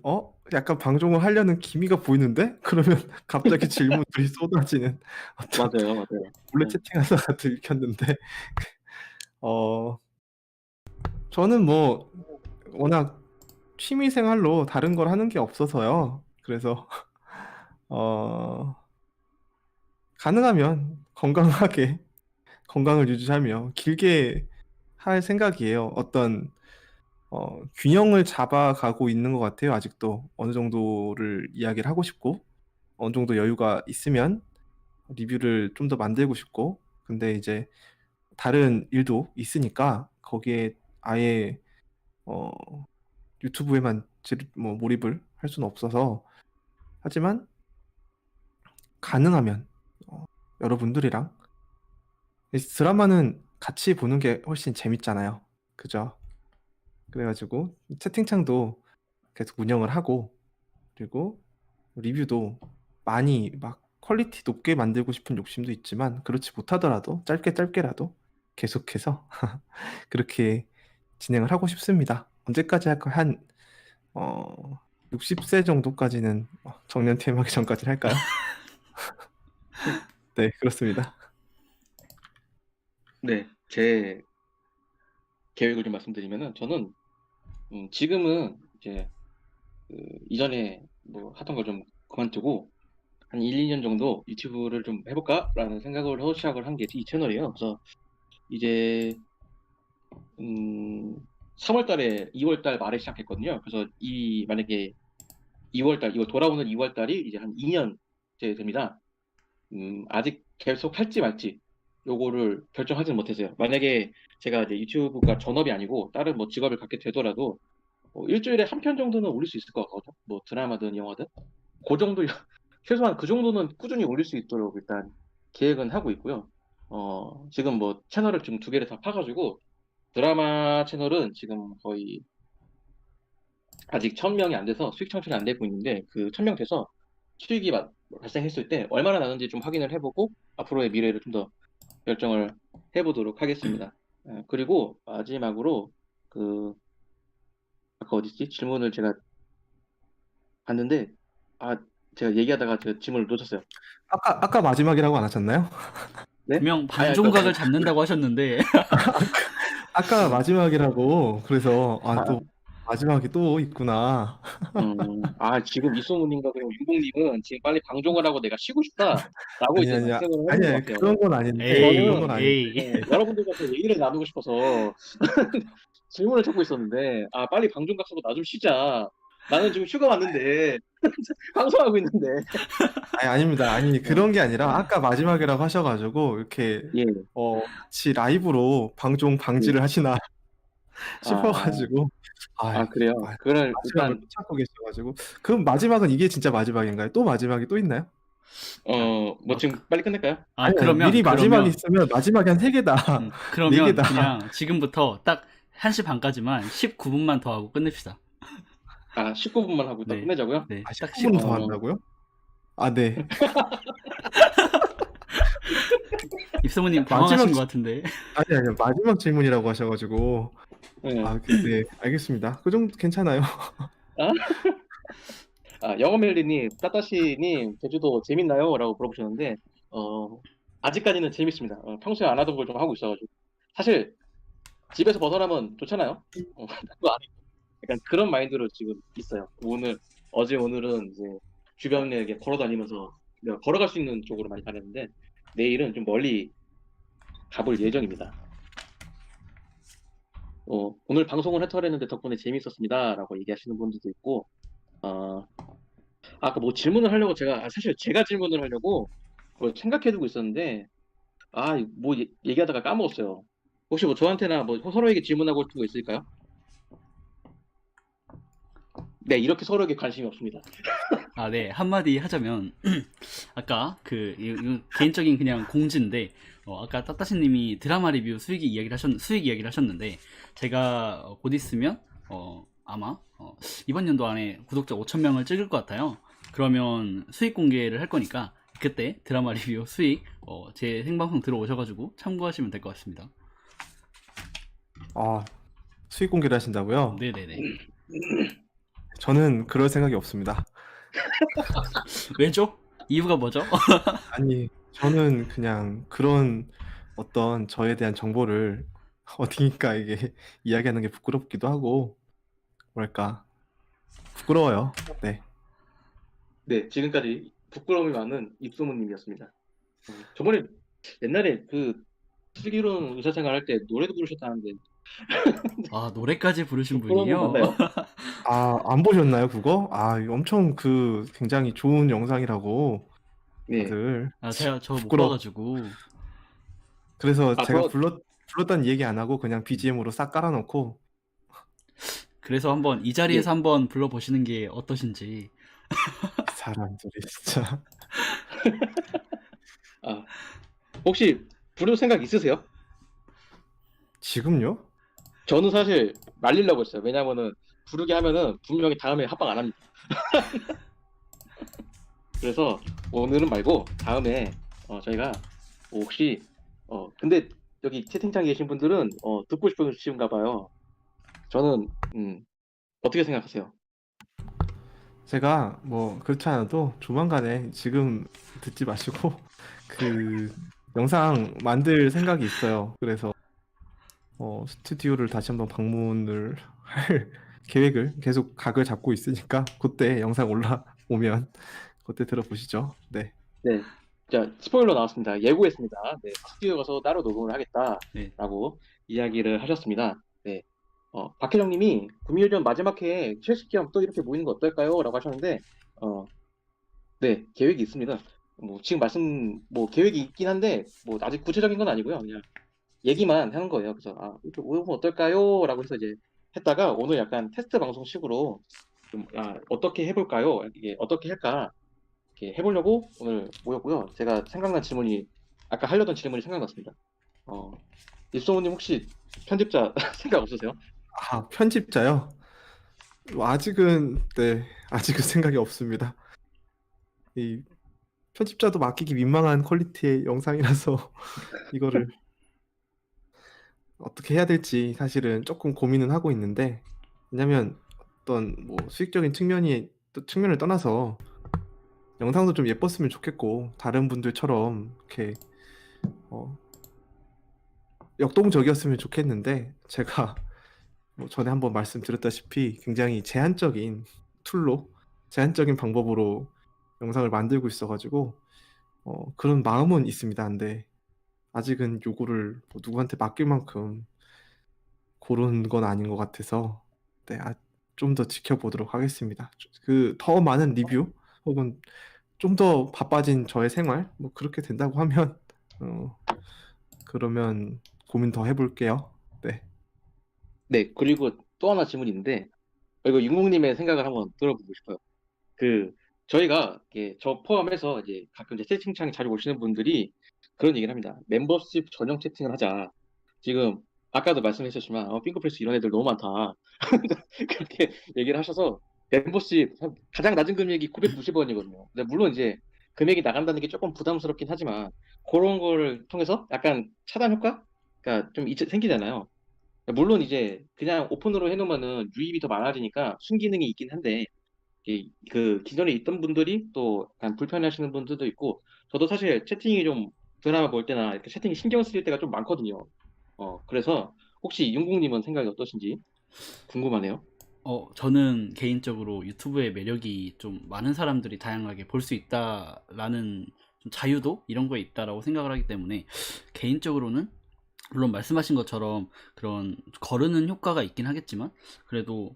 방종을 하려는 기미가 보이는데 그러면 갑자기 질문들이 쏟아지는 어떤 맞아요. 몰래 채팅하다가 들켰는데 저는 뭐 워낙 취미 생활로 다른 걸 하는 게 없어서요. 그래서 가능하면 건강하게 건강을 유지하며 길게 할 생각이에요. 어떤 균형을 잡아가고 있는 것 같아요. 아직도 어느 정도를 이야기를 하고 싶고 어느 정도 여유가 있으면 리뷰를 좀 더 만들고 싶고 근데 이제 다른 일도 있으니까 거기에 아예 유튜브에만 몰입을 할 수는 없어서 하지만 가능하면 여러분들이랑 드라마는 같이 보는 게 훨씬 재밌잖아요. 그죠? 그래가지고 채팅창도 계속 운영을 하고 그리고 리뷰도 많이 막 퀄리티 높게 만들고 싶은 욕심도 있지만 그렇지 못하더라도 짧게라도 계속해서 그렇게 진행을 하고 싶습니다. 언제까지 할까요? 한 60세 정도까지는 정년 퇴임하기 전까지 할까요? 네, 그렇습니다. 네, 제 계획을 좀 말씀드리면은 저는 지금은 이제 이전에 뭐 하던 걸 좀 그만두고 한 1, 2년 정도 유튜브를 좀 해볼까라는 생각을 하고 시작을 한 게 이 채널이에요. 그래서 이제 3월 달에 2월 달 말에 시작했거든요. 그래서 만약에 2월 달 이거 돌아오는 2월 달이 이제 한 2년째 됩니다. 아직 계속 할지 말지 요거를 결정하지는 못했어요. 만약에 제가 이제 유튜브가 전업이 아니고 다른 뭐 직업을 갖게 되더라도 일주일에 한 편 정도는 올릴 수 있을 것 같거든요. 뭐 드라마든 영화든 그 정도 최소한 그 정도는 꾸준히 올릴 수 있도록 일단 계획은 하고 있고요. 지금 뭐 채널을 좀 2개를 다 파가지고 드라마 채널은 지금 거의 아직 1000명이 안 돼서 수익 창출이 안 되고 있는데 그 1000명 돼서 수익이 발생했을 때 얼마나 나는지 좀 확인을 해보고 앞으로의 미래를 좀 더 결정을 해보도록 하겠습니다. 그리고 마지막으로 그 아까 어딨지? 질문을 제가 봤는데 제가 얘기하다가 제가 질문을 놓쳤어요. 아까 마지막이라고 안 하셨나요? 네? 분명 아니, 방종각을 잡는다고 하셨는데 아까 마지막이라고 그래서 아, 또 마지막이 또 있구나. 지금 이소문님과 그리고 윤봉님은 지금 빨리 방종을 하고 내가 쉬고 싶다라고 이제 아니 말씀을 하는 것 아니 같아요. 그런 건 아닌데 그런 에이 건 저는 아닌데 에이 여러분들과 더 얘기를 나누고 싶어서 질문을 찾고 있었는데 빨리 방종각 하고 나 좀 쉬자. 나는 지금 휴가 왔는데 방송하고 있는데. 아닙니다. 아니 어, 그런 게 아니라 아까 마지막이라고 하셔가지고 이렇게 예, 같이 라이브로 방종 예. 방지를 하시나 아, 싶어가지고 그래요. 그걸 마지막을 일단 또 찾고 계셔가지고 그럼 마지막은 이게 진짜 마지막인가요? 또 마지막이 또 있나요? 뭐 지금 빨리 끝낼까요? 아니요 미리 마지막이 있으면 마지막이 한 3개다 네 그러면 개다 그냥 지금부터 딱 1시 반까지만 19분만 더 하고 끝냅시다. 19분만 하고 딱 네. 끝내자고요. 네. 딱 10분 더 10분. 한다고요? 네. 입소문님 당황하신 마지막 것 같은데. 아니요 마지막 질문이라고 하셔가지고 네. 네 알겠습니다. 그 정도 괜찮아요. 영어멜리님, 따따시님, 제주도 재밌나요? 라고 물어보셨는데, 아직까지는 재밌습니다. 평소에 안 하던 걸 좀 하고 있어가지고. 사실, 집에서 벗어나면 좋잖아요? 그거 아니, 약간 그런 마인드로 지금 있어요. 오늘은 이제 주변에 이렇게 걸어 다니면서 내가 걸어갈 수 있는 쪽으로 많이 다녔는데, 내일은 좀 멀리 가볼 예정입니다. 오늘 방송을 해설했는데 덕분에 재밌었습니다. 라고 얘기하시는 분들도 있고, 아까 뭐 질문을 하려고 사실 제가 질문을 하려고 뭐 생각해두고 있었는데 뭐 얘기하다가 까먹었어요. 혹시 뭐 저한테나 뭐 서로에게 질문하고 싶은 거 있을까요? 네, 이렇게 서로에게 관심이 없습니다. 네. 한마디 하자면 아까 이거 개인적인 그냥 공지인데 아까 따따시님이 드라마 리뷰 수익 이야기를 하셨는데 제가 곧 있으면 아마 이번 연도 안에 구독자 5,000명을 찍을 것 같아요. 그러면 수익 공개를 할 거니까 그때 드라마 리뷰 수익 제 생방송 들어오셔가지고 참고하시면 될 것 같습니다. 수익 공개를 하신다고요? 네네네. 저는 그럴 생각이 없습니다. 왜죠? 이유가 뭐죠? 아니, 저는 그냥 그런 어떤 저에 대한 정보를 어디니까 이게 이야기하는 게 부끄럽기도 하고, 뭐랄까, 부끄러워요. 네. 네, 지금까지 부끄러움이 많은 입소문님이었습니다. 저번에 옛날에 그 슬기로운 의사생활 할 때 노래도 부르셨다는데 노래까지 부르신 부끄러움이 분이요? 맞나요? 안 보셨나요, 그거? 이거 엄청 굉장히 좋은 영상이라고 네. 다들 제가 저 못 부끄러 봐가지고. 그래서 제가 저 불렀다는 얘기 안 하고 그냥 BGM으로 싹 깔아놓고 그래서 한번 이 자리에서 한번 불러보시는 게 어떠신지. 사람들이 진짜. 혹시 부를 생각 있으세요? 지금요? 저는 사실 말리려고 했어요. 왜냐면은 부르게 하면은 분명히 다음에 합방 안 합니다. 그래서 오늘은 말고 다음에 저희가 혹시 근데 여기 채팅창에 계신 분들은 듣고 싶으신가 봐요. 저는 어떻게 생각하세요? 제가 뭐 그렇지 않아도 조만간에 지금 듣지 마시고 그 영상 만들 생각이 있어요. 그래서 스튜디오를 다시 한번 방문을 할 계획을 계속 각을 잡고 있으니까 그때 영상 올라오면 그때 들어보시죠. 네. 네. 자, 스포일러 나왔습니다. 예고했습니다. 네, 스튜디오 가서 따로 녹음을 네. 하겠다라고 이야기를 하셨습니다. 네. 박혜정님이 구미호전 마지막 회에 최식 겸 또 이렇게 모이는 거 어떨까요? 라고 하셨는데, 네, 계획이 있습니다. 뭐 지금 계획이 있긴 한데, 뭐 아직 구체적인 건 아니고요. 그냥 얘기만 하는 거예요. 그래서 이렇게 모이면 어떨까요? 라고 해서 이제 했다가 오늘 약간 테스트 방송식으로 좀 어떻게 해볼까요? 이게 어떻게 할까? 이렇게 해보려고 오늘 모였고요. 제가 생각난 질문이 아까 하려던 질문이 생각났습니다. 입소문님 혹시 편집자 생각 없으세요? 아, 편집자요? 아직은, 네, 아직은 생각이 없습니다. 이 편집자도 맡기기 민망한 퀄리티의 영상이라서 이거를 어떻게 해야 될지 사실은 조금 고민은 하고 있는데, 왜냐면 어떤 뭐 수익적인 측면을 떠나서 영상도 좀 예뻤으면 좋겠고, 다른 분들처럼 이렇게 어, 역동적이었으면 좋겠는데, 제가 뭐 전에 한번 말씀드렸다시피 굉장히 제한적인 방법으로 영상을 만들고 있어가지고 그런 마음은 있습니다. 근데 아직은 요거를 뭐 누구한테 맡길 만큼 고른 건 아닌 것 같아서 네, 좀 더 지켜보도록 하겠습니다. 그 더 많은 리뷰 혹은 좀 더 바빠진 저의 생활 뭐 그렇게 된다고 하면 어, 그러면 고민 더 해볼게요. 네. 네, 그리고 또 하나 질문인데, 이거 윤국님의 생각을 한번 들어보고 싶어요. 그, 저희가, 저 포함해서 이제 가끔 이제 채팅창에 자주 오시는 분들이 그런 얘기를 합니다. 멤버십 전용 채팅을 하자. 지금, 아까도 말씀하셨지만, 핑크프레스 이런 애들 너무 많다. 그렇게 얘기를 하셔서, 멤버십 가장 낮은 금액이 990원이거든요. 근데 물론 이제 금액이 나간다는 게 조금 부담스럽긴 하지만, 그런 거를 통해서 약간 차단 효과가 좀 생기잖아요. 물론 이제 그냥 오픈으로 해놓으면은 유입이 더 많아지니까 순기능이 있긴 한데 그 기존에 있던 분들이 또 약간 불편해하시는 분들도 있고 저도 사실 채팅이 좀 드라마 볼 때나 이렇게 채팅이 신경 쓰일 때가 좀 많거든요. 그래서 혹시 윤국님은 생각이 어떠신지 궁금하네요. 저는 개인적으로 유튜브의 매력이 좀 많은 사람들이 다양하게 볼 수 있다라는 좀 자유도 이런 거에 있다라고 생각을 하기 때문에 개인적으로는 물론 말씀하신 것처럼 그런 거르는 효과가 있긴 하겠지만 그래도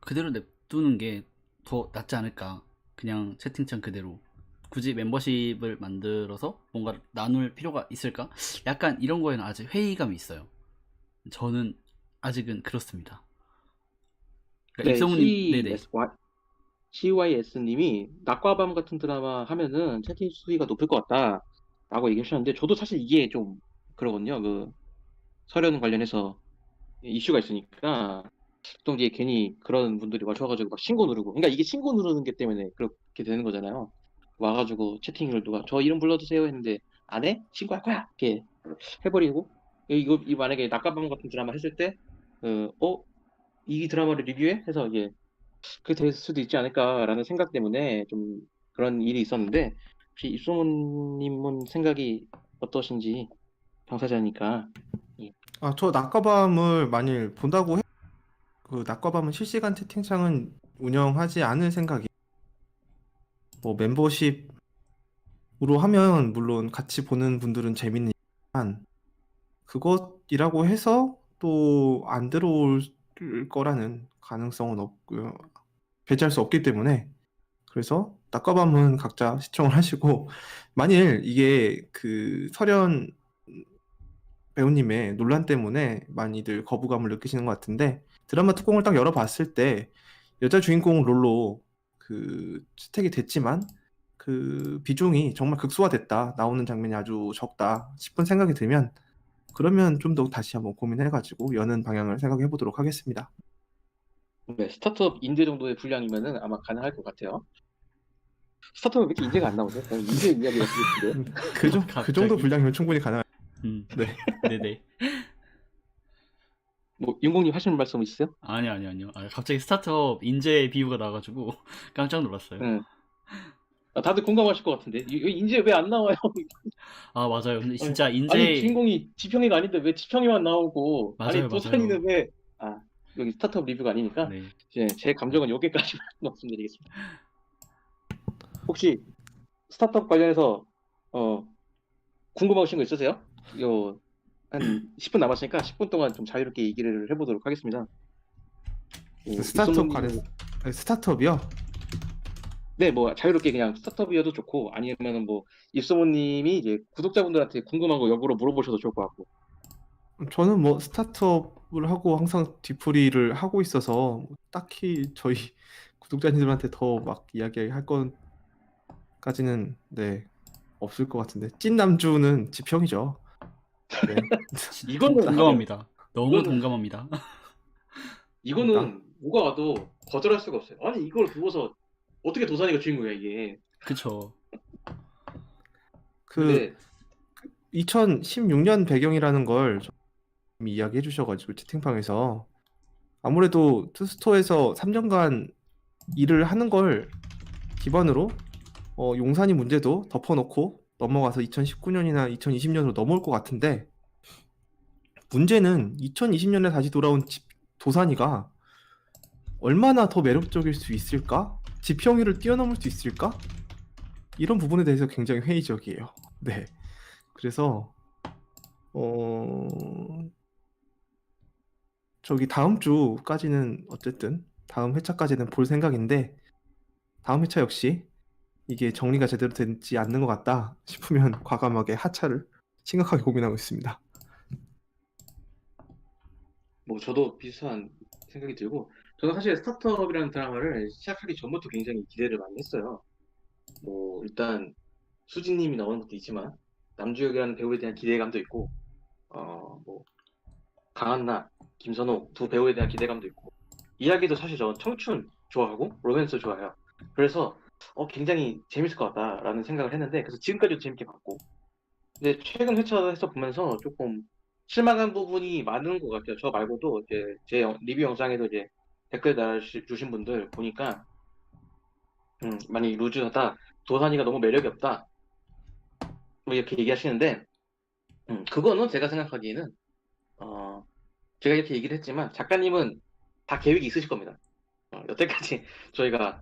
그대로 냅두는 게 더 낫지 않을까. 그냥 채팅창 그대로 굳이 멤버십을 만들어서 뭔가 나눌 필요가 있을까? 약간 이런 거에는 아직 회의감이 있어요. 저는 아직은 그렇습니다. 그러니까 네, 입소문님, 네네. CYS님이 낮과 밤 같은 드라마 하면은 채팅 수위가 높을 것 같다라고 얘기하셨는데 저도 사실 이게 좀 그러거든요. 그 서련 관련해서 이슈가 있으니까 또 이제 괜히 그런 분들이 와셔가지고 막 신고 누르고 그러니까 이게 신고 누르는 게 때문에 그렇게 되는 거잖아요. 와가지고 채팅을 누가 저 이름 불러주세요 했는데 안 해? 신고할 거야 이렇게 해버리고 이 만약에 낙가방 같은 드라마 했을 때 이 드라마를 리뷰해? 해서 이게 그게 될 수도 있지 않을까라는 생각 때문에 좀 그런 일이 있었는데 혹시 입소문님은 생각이 어떠신지 당사자니까 예. 저 낮과밤을 만일 본다고 그 낮과밤은 실시간 채팅창은 운영하지 않을 생각이 뭐 멤버십으로 하면 물론 같이 보는 분들은 재밌지만 그것이라고 해서 또 안 들어올 거라는 가능성은 없고요. 배제할 수 없기 때문에 그래서 낮과밤은 각자 시청을 하시고 만일 이게 그 설현 배우님의 논란 때문에 많이들 거부감을 느끼시는 것 같은데 드라마 뚜껑을 딱 열어봤을 때 여자 주인공 롤로 그 채택이 됐지만 그 비중이 정말 극소화됐다 나오는 장면이 아주 적다 싶은 생각이 들면 그러면 좀 더 다시 한번 고민해가지고 여는 방향을 생각해 보도록 하겠습니다. 네, 스타트업 인재 정도의 분량이면은 아마 가능할 것 같아요. 스타트업에 왜 이렇게 인재가 안 나오죠? 저는 인재 이야기가 되고 싶은데. 그 정도 갑자기. 분량이면 충분히 가능합니다. 음, 네. 네네. 뭐, 윤공님 하시는 말씀 있으세요? 아니요. 갑자기 스타트업 인재 비유가 나와가지고 깜짝 놀랐어요. 응. 다들 공감하실 것 같은데. 인재 왜 안 나와요? 아, 맞아요. 근데 아니, 진짜 아니, 인재, 주인공이 지평이가 아닌데 왜 지평이만 나오고, 아니, 맞아요. 도산이는 왜, 여기 스타트업 리뷰가 아니니까, 네. 이제 제 감정은 여기까지만 말씀드리겠습니다. 혹시 스타트업 관련해서, 어, 궁금하신 거 있으세요? 한 10분 남았으니까 10분 동안 좀 자유롭게 얘기를 해보도록 하겠습니다. 스타트업 입소문님은 관해서 스타트업이요? 네, 뭐 자유롭게 그냥 스타트업이어도 좋고 아니면은 뭐 입소문님이 이제 구독자분들한테 궁금한 거 역으로 물어보셔도 좋을 것 같고. 저는 뭐 스타트업을 하고 항상 뒤풀이를 하고 있어서 뭐 딱히 저희 구독자님들한테 더 막 이야기할 것까지는 네 없을 것 같은데 찐 남주는 지평이죠. 네. 이거는 동감합니다. 너무 이거는- 동감합니다. 이거는 누가 와도 거절할 수가 없어요. 아니 이걸 두고서 어떻게 도산이가 주인공이야 이게. 그쵸. 그 근데 2016년 배경이라는 걸 이미 이야기해 주셔가지고 채팅방에서 아무래도 투스토어에서 3년간 일을 하는 걸 기반으로 용산이 문제도 덮어놓고 넘어가서 2019년이나 2020년으로 넘어올 것 같은데 문제는 2020년에 다시 돌아온 도산이가 얼마나 더 매력적일 수 있을까? 지평이를 뛰어넘을 수 있을까? 이런 부분에 대해서 굉장히 회의적이에요. 네. 그래서 어 저기 다음 주까지는 어쨌든 다음 회차까지는 볼 생각인데 다음 회차 역시 이게 정리가 제대로 되지 않는 것 같다 싶으면 과감하게 하차를 심각하게 고민하고 있습니다. 뭐 저도 비슷한 생각이 들고 저는 사실 스타트업이라는 드라마를 시작하기 전부터 굉장히 기대를 많이 했어요. 뭐 일단 수진님이 나오는 것도 있지만 남주혁이라는 배우에 대한 기대감도 있고 뭐 강한나, 김선호 두 배우에 대한 기대감도 있고 이야기도 사실 저 청춘 좋아하고 로맨스 좋아해요. 그래서 굉장히 재밌을 것 같다라는 생각을 했는데 그래서 지금까지도 재밌게 봤고 근데 최근 회차에서 보면서 조금 실망한 부분이 많은 것 같아요. 저 말고도 이제 제 리뷰 영상에도 이제 댓글 달아주신 분들 보니까 많이 루즈하다, 도산이가 너무 매력이 없다 뭐 이렇게 얘기하시는데 그거는 제가 생각하기에는 어, 제가 이렇게 얘기를 했지만 작가님은 다 계획이 있으실 겁니다. 여태까지 저희가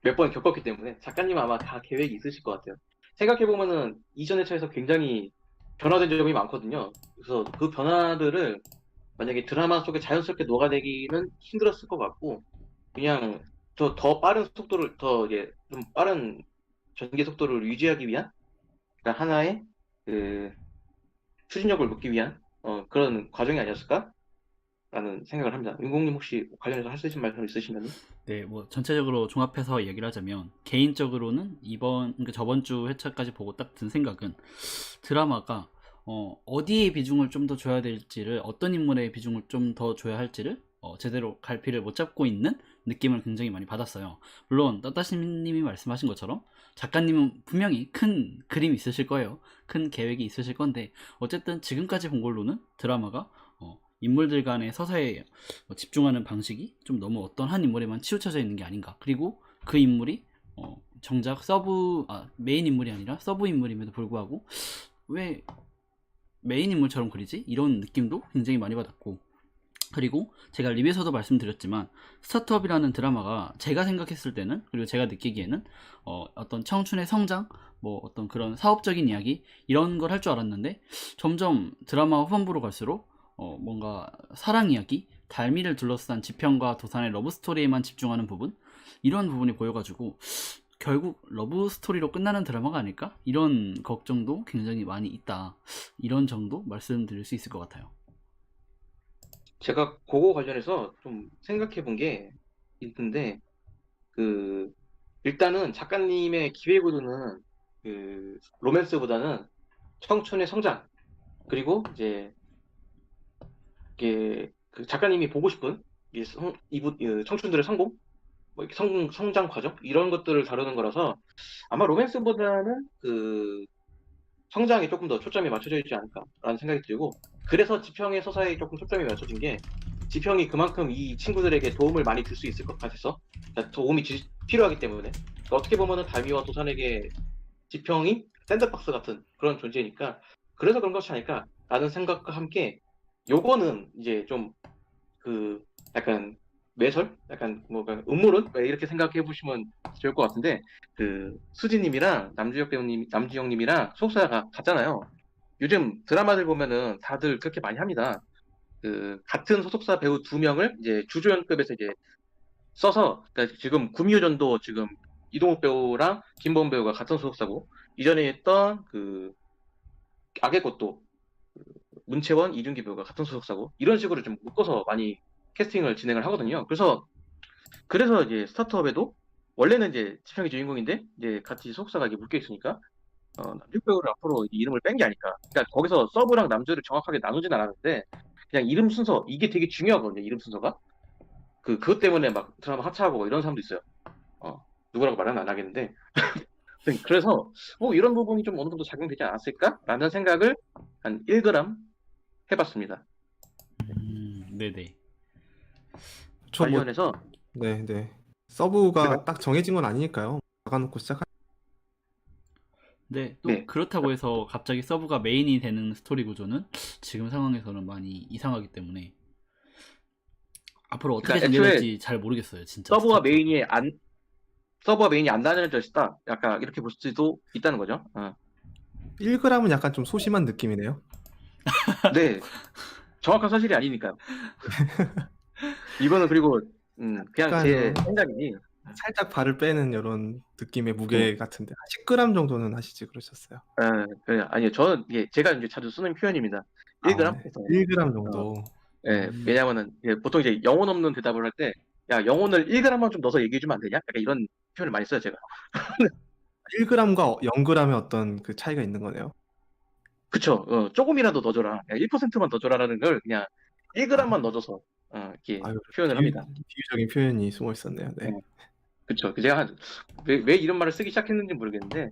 몇 번 겪었기 때문에 작가님은 아마 다 계획이 있으실 것 같아요. 생각해보면은 이전 회차에서 굉장히 변화된 점이 많거든요. 그래서 그 변화들을 만약에 드라마 속에 자연스럽게 녹아내기는 힘들었을 것 같고 그냥 더 빠른 속도를 더 이제 좀 빠른 전개 속도를 유지하기 위한 그러니까 하나의 그 추진력을 놓기 위한 그런 과정이 아니었을까? 라는 생각을 합니다. 윤공님 혹시 관련해서 할 수 있는 말씀 있으시면? 네, 뭐 전체적으로 종합해서 얘기를 하자면 개인적으로는 그러니까 저번 주 회차까지 보고 딱 든 생각은 드라마가 어디에 비중을 좀 더 줘야 될지를 어떤 인물에 비중을 좀 더 줘야 할지를 제대로 갈피를 못 잡고 있는 느낌을 굉장히 많이 받았어요. 물론 따따시님이 말씀하신 것처럼 작가님은 분명히 큰 그림이 있으실 거예요. 큰 계획이 있으실 건데 어쨌든 지금까지 본 걸로는 드라마가 인물들 간의 서사에 집중하는 방식이 좀 너무 어떤 한 인물에만 치우쳐져 있는 게 아닌가. 그리고 그 인물이 정작 메인 인물이 아니라 서브 인물임에도 불구하고 왜 메인 인물처럼 그리지? 이런 느낌도 굉장히 많이 받았고 그리고 제가 리뷰에서도 말씀드렸지만 스타트업이라는 드라마가 제가 생각했을 때는 그리고 제가 느끼기에는 어떤 청춘의 성장 뭐 어떤 그런 사업적인 이야기 이런 걸 할 줄 알았는데 점점 드라마 후반부로 갈수록 뭔가 사랑 이야기 달미를 둘러싼 지평과 도산의 러브 스토리에만 집중하는 부분 이런 부분이 보여가지고 결국 러브 스토리로 끝나는 드라마가 아닐까? 이런 걱정도 굉장히 많이 있다. 이런 정도 말씀드릴 수 있을 것 같아요. 제가 그거 관련해서 좀 생각해 본 게 있는데, 일단은 작가님의 기획으로는 로맨스보다는 청춘의 성장, 그리고 이제 이게 그 작가님이 보고 싶은 청춘들의 성공, 뭐 이렇게 성장 과정, 이런 것들을 다루는 거라서 아마 로맨스보다는 성장에 조금 더 초점이 맞춰져 있지 않을까라는 생각이 들고 그래서 지평의 서사에 조금 초점이 맞춰진 게 지평이 그만큼 이 친구들에게 도움을 많이 줄 수 있을 것 같아서 그러니까 도움이 필요하기 때문에 그러니까 어떻게 보면은 다미와 도산에게 지평이 샌드박스 같은 그런 존재니까 그래서 그런 것이 아닐까라는 생각과 함께 요거는 이제 좀 약간 매설? 약간 뭐 음모론? 이렇게 생각해 보시면 좋을 것 같은데 수지님이랑 남주영님이랑 소속사가 같잖아요. 요즘 드라마들 보면은 다들 그렇게 많이 합니다. 같은 소속사 배우 두 명을 이제 주조연급에서 이제 써서 그러니까 지금 구미호전도 지금 이동욱 배우랑 김범 배우가 같은 소속사고 이전에 했던 악의 꽃도 문채원, 이준기 배우가 같은 소속사고 이런 식으로 좀 묶어서 많이 캐스팅을 진행을 하거든요. 그래서 이제 스타트업에도 원래는 이제 지평이 주인공인데 이제 같이 소속사가 이게 묶여 있으니까 남주 배우를 앞으로 이름을 뺀 게 아닐까. 그러니까 거기서 서브랑 남주를 정확하게 나누진 않았는데 그냥 이름 순서 이게 되게 중요하거든요. 이름 순서가. 그것 때문에 막 드라마 하차하고 이런 사람도 있어요. 누구라고 말은 안 하겠는데. 그래서 이런 부분이 좀 어느 정도 작용되지 않았을까라는 생각을 한 1g 해봤습니다. 네네. 저 뭐, 관련해서 네, 네. 네, 서브가 딱 정해진 건 아니니까요. 박아놓고 시작하. 네, 또 네. 그렇다고 해서 갑자기 서브가 메인이 되는 스토리 구조는 지금 상황에서는 많이 이상하기 때문에 앞으로 어떻게 그러니까 애초에 전개될지 잘 모르겠어요, 진짜. 서버가 스타트. 메인이 안 나뉘어져 있다. 약간 이렇게 볼 수도 있다는 거죠. 1g은 약간 좀 소심한 느낌이네요. 네, 정확한 사실이 아니니까요. 이거는 그리고 그냥 제 약간 생각이니. 살짝 발을 빼는 이런 느낌의 무게 같은데 10g 정도는 하시지 그러셨어요. 아니요, 저는 제가 이제 자주 쓰는 표현입니다. 아, 1g? 네. 그래서 1g 정도. 왜냐면은 보통 이제 영혼 없는 대답을 할 때, 야, 영혼을 1g만 좀 넣어서 얘기해주면 안 되냐? 약간 이런 표현을 많이 써요, 제가. 1g과 0g의 어떤 그 차이가 있는 거네요. 그쵸. 조금이라도 더 줘라. 1%만 더 줘라라는 걸 그냥 1g만 넣어줘서 이렇게 아유, 표현을 합니다. 비유적인 표현이 숨어 있었네요. 네. 그쵸. 제가 왜 이런 말을 쓰기 시작했는지 모르겠는데,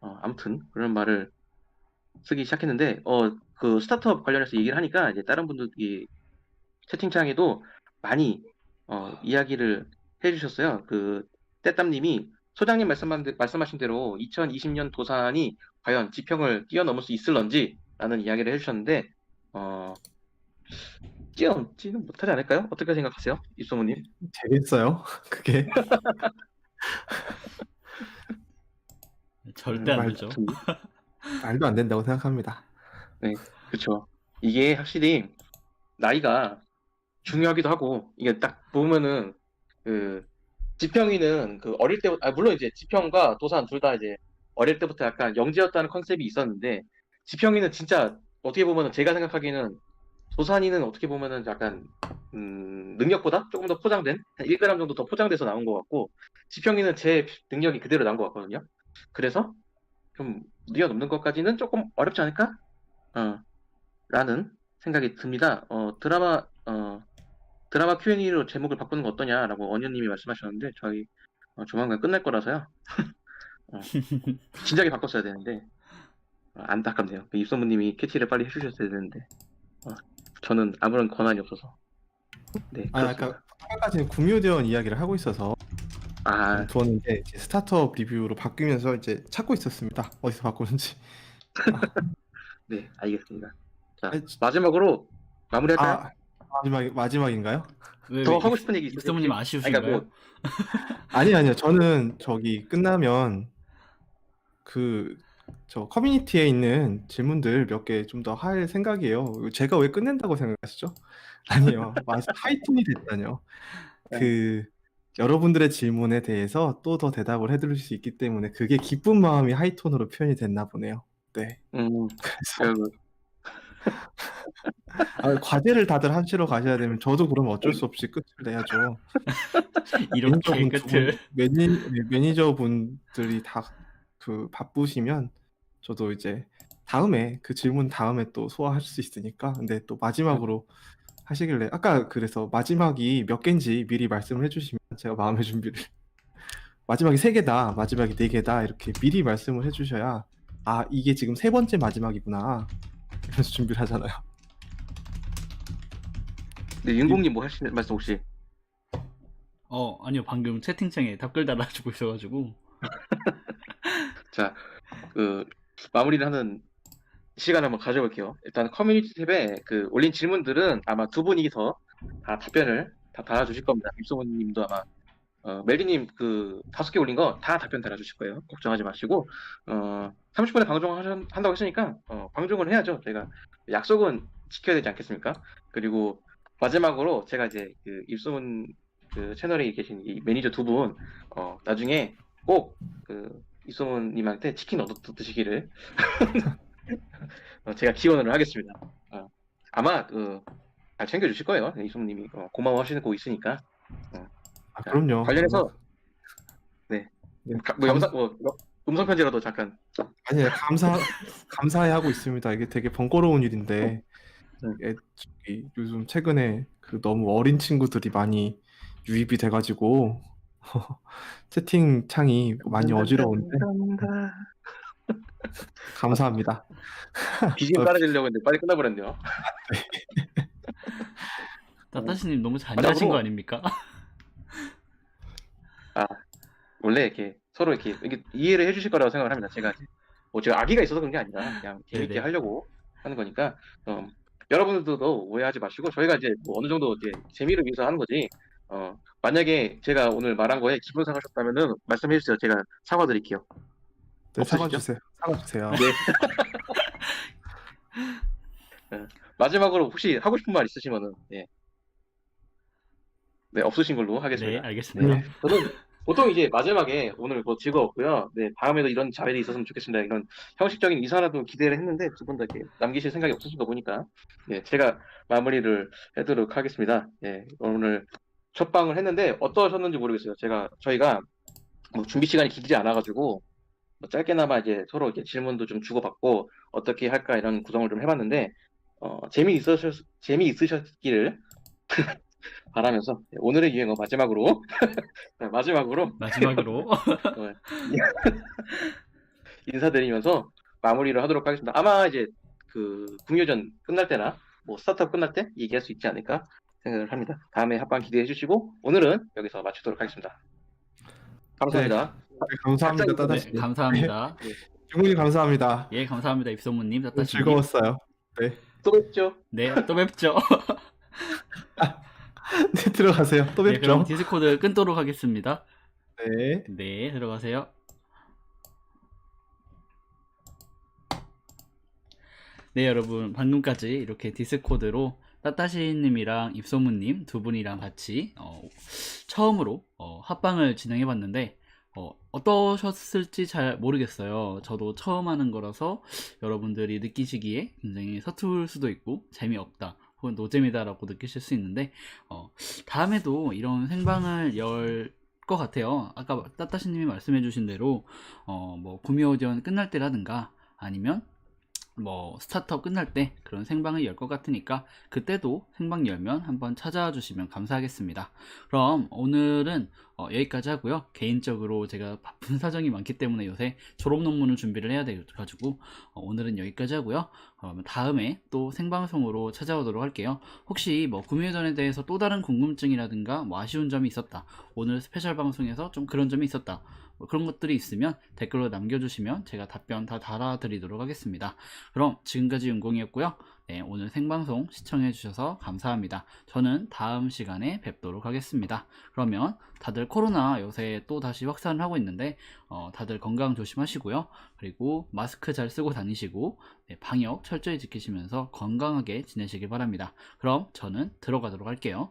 아무튼 그런 말을 쓰기 시작했는데, 그 스타트업 관련해서 얘기를 하니까 이제 다른 분들이 채팅창에도 많이 이야기를 해주셨어요. 그 떼땀님이 소장님 말씀하신 대로 2020년 도산이 과연 지평을 뛰어넘을 수 있을런지라는 이야기를 해주셨는데 뛰어넘지는 못하지 않을까요? 어떻게 생각하세요, 입소문님? 되겠어요? 그게 절대 안 되죠. 말도 안 된다고 생각합니다. 네, 그렇죠. 이게 확실히 나이가 중요하기도 하고 이게 딱 보면은 그 지평이는 그 어릴 때부터 물론 이제 지평과 도산 둘 다 이제 어릴 때부터 약간 영재였다는 컨셉이 있었는데 지평이는 진짜 어떻게 보면은 제가 생각하기에는 도산이는 어떻게 보면은 약간 능력보다 조금 더 포장된 한 1g 정도 더 포장돼서 나온 것 같고 지평이는 제 능력이 그대로 나온 것 같거든요. 그래서 좀 뛰어넘는 것까지는 조금 어렵지 않을까? 라는 생각이 듭니다. 드라마 Q&A로 제목을 바꾸는 거 어떠냐라고 언현님이 말씀하셨는데 저희 조만간 끝날 거라서요. 진작에 바꿨어야 되는데 안타깝네요. 입소문님이 캐치를 빨리 해주셨어야 되는데 저는 아무런 권한이 없어서. 네, 그렇습니다. 아까 아까까지는 구미호대원 이야기를 하고 있어서 두었는데 이제 스타트업 리뷰로 바뀌면서 이제 찾고 있었습니다. 어디서 바꾸는지. 네, 알겠습니다. 자, 아니, 마지막으로 마무리할까요? 마지막인가요? 더 하고 싶은 얘기 있으세요? 입소문님 아쉬우신가요? 그러니까 아니요. 저는 저기 끝나면 저 커뮤니티에 있는 질문들 몇 개 좀 더 할 생각이에요. 제가 왜 끝낸다고 생각하시죠? 아니요. 하이톤이 됐다뇨. 여러분들의 질문에 대해서 또 더 대답을 해드릴 수 있기 때문에 그게 기쁜 마음이 하이톤으로 표현이 됐나 보네요. 네. 그래서 과제를 다들 하시러 가셔야 되면 저도 그러면 어쩔 수 없이 끝을 내야죠. 이렇게 끝을 매니저분들이 다 바쁘시면 저도 이제 다음에 그 질문 다음에 또 소화할 수 있으니까. 근데 또 마지막으로 하시길래 아까 그래서 마지막이 몇 개인지 미리 말씀을 해주시면 제가 마음의 준비를 마지막이 3개다, 마지막이 4개다 이렇게 미리 말씀을 해주셔야 이게 지금 3번째 마지막이구나 이러면서 준비를 하잖아요. 네, 윤공님 뭐 하시는 말씀 혹시? 아니요, 방금 채팅창에 답글 달아주고 있어가지고. 자, 마무리를 하는 시간 한번 가져볼게요. 일단 커뮤니티 탭에 올린 질문들은 아마 두 분이 더 다 답변을 다 달아주실 겁니다. 입소문님도 아마 멜리님 5개 올린 거 다 답변 달아주실 거예요. 걱정하지 마시고 30분에 방송한다고 했으니까 방송을 해야죠. 저희가 약속은 지켜야 되지 않겠습니까? 그리고 마지막으로 제가 이제 입소문 채널에 계신 이 매니저 두 분 나중에 꼭 입소문님한테 치킨 얻어 드시기를 제가 기원을 하겠습니다. 아마 잘 챙겨주실 거예요. 입소문님이 고마워하시는 거 있으니까. 그럼요. 관련해서 네. 네. 뭐 영상 음성 편지라도 잠깐 아니에요. 감사해 하고 있습니다. 이게 되게 번거로운 일인데 요즘 최근에 그 너무 어린 친구들이 많이 유입이 돼가지고 채팅창이 많이 어지러운데 감사합니다. BGM 깔아주려고 했는데 빨리 끝나버렸네요. 따따시님 너무 잔인하신 거 마지막으로 아닙니까? 원래 이렇게 서로 이렇게 이해를 해주실 거라고 생각을 합니다. 제가 이제 뭐 제가 악의가 있어서 그런 게 아니라 그냥 재밌게 네네. 하려고 하는 거니까 여러분들도 오해하지 마시고 저희가 이제 뭐 어느 정도 이제 재미를 위해서 하는 거지. 만약에 제가 오늘 말한 거에 기분 상하셨다면은 말씀해 주세요. 제가 사과드릴게요. 네, 사과 없으시죠? 주세요. 사과 주세요. 네. 마지막으로 혹시 하고 싶은 말 있으시면은 네, 없으신 걸로 네, 하겠습니다. 알겠습니다. 네. 저는 보통 이제 마지막에 오늘 뭐 즐거웠고요. 네, 다음에도 이런 자리가 있었으면 좋겠습니다. 이런 형식적인 이사라도 기대를 했는데 두 분 다 이렇게 남기실 생각이 없으신 거 보니까 네, 제가 마무리를 해도록 하겠습니다. 네, 오늘 첫 방을 했는데 어떠셨는지 모르겠어요. 저희가 뭐 준비 시간이 길지 않아가지고 뭐 짧게나마 이제 서로 이렇게 질문도 좀 주고받고 어떻게 할까 이런 구성을 좀 해봤는데 재미있으셨기를 바라면서 네, 오늘의 유행어 마지막으로 마지막으로 마지막으로 어, 인사드리면서 마무리를 하도록 하겠습니다. 아마 이제 그 국유전 끝날 때나 뭐 스타트업 끝날 때 얘기할 수 있지 않을까 생각을 합니다. 다음에 합방 기대해 주시고 오늘은 여기서 마치도록 하겠습니다. 감사합니다. 네, 감사합니다, 각자 따다씨. 네, 감사합니다. 주문이 감사합니다. 예, 감사합니다. 입소문님, 너무 따따시님. 즐거웠어요. 네. 또 뵙죠. 네, 또 뵙죠. 네, 들어가세요. 또 네, 그럼 뵙죠. 디스코드 끊도록 하겠습니다. 네. 네, 들어가세요. 네, 여러분, 방금까지 이렇게 디스코드로 따따시님이랑 입소문님 두 분이랑 같이 처음으로 합방을 진행해봤는데 어떠셨을지 잘 모르겠어요. 저도 처음 하는 거라서 여러분들이 느끼시기에 굉장히 서툴 수도 있고 재미없다 혹은 노잼이다라고 느끼실 수 있는데 다음에도 이런 생방을 열 것 같아요. 아까 따따시님이 말씀해주신 대로 뭐 구미 오디언 끝날 때라든가 아니면 뭐 스타트업 끝날 때 그런 생방을 열 것 같으니까 그때도 생방 열면 한번 찾아와 주시면 감사하겠습니다. 그럼 오늘은 여기까지 하고요. 개인적으로 제가 바쁜 사정이 많기 때문에 요새 졸업 논문을 준비를 해야 돼가지고 오늘은 여기까지 하고요. 다음에 또 생방송으로 찾아오도록 할게요. 혹시 뭐 구매전에 대해서 또 다른 궁금증이라든가 뭐 아쉬운 점이 있었다, 오늘 스페셜 방송에서 좀 그런 점이 있었다, 뭐 그런 것들이 있으면 댓글로 남겨주시면 제가 답변 다 달아드리도록 하겠습니다. 그럼 지금까지 윤공이었고요. 네, 오늘 생방송 시청해주셔서 감사합니다. 저는 다음 시간에 뵙도록 하겠습니다. 그러면 다들 코로나 요새 또 다시 확산을 하고 있는데 다들 건강 조심하시고요. 그리고 마스크 잘 쓰고 다니시고 네, 방역 철저히 지키시면서 건강하게 지내시길 바랍니다. 그럼 저는 들어가도록 할게요.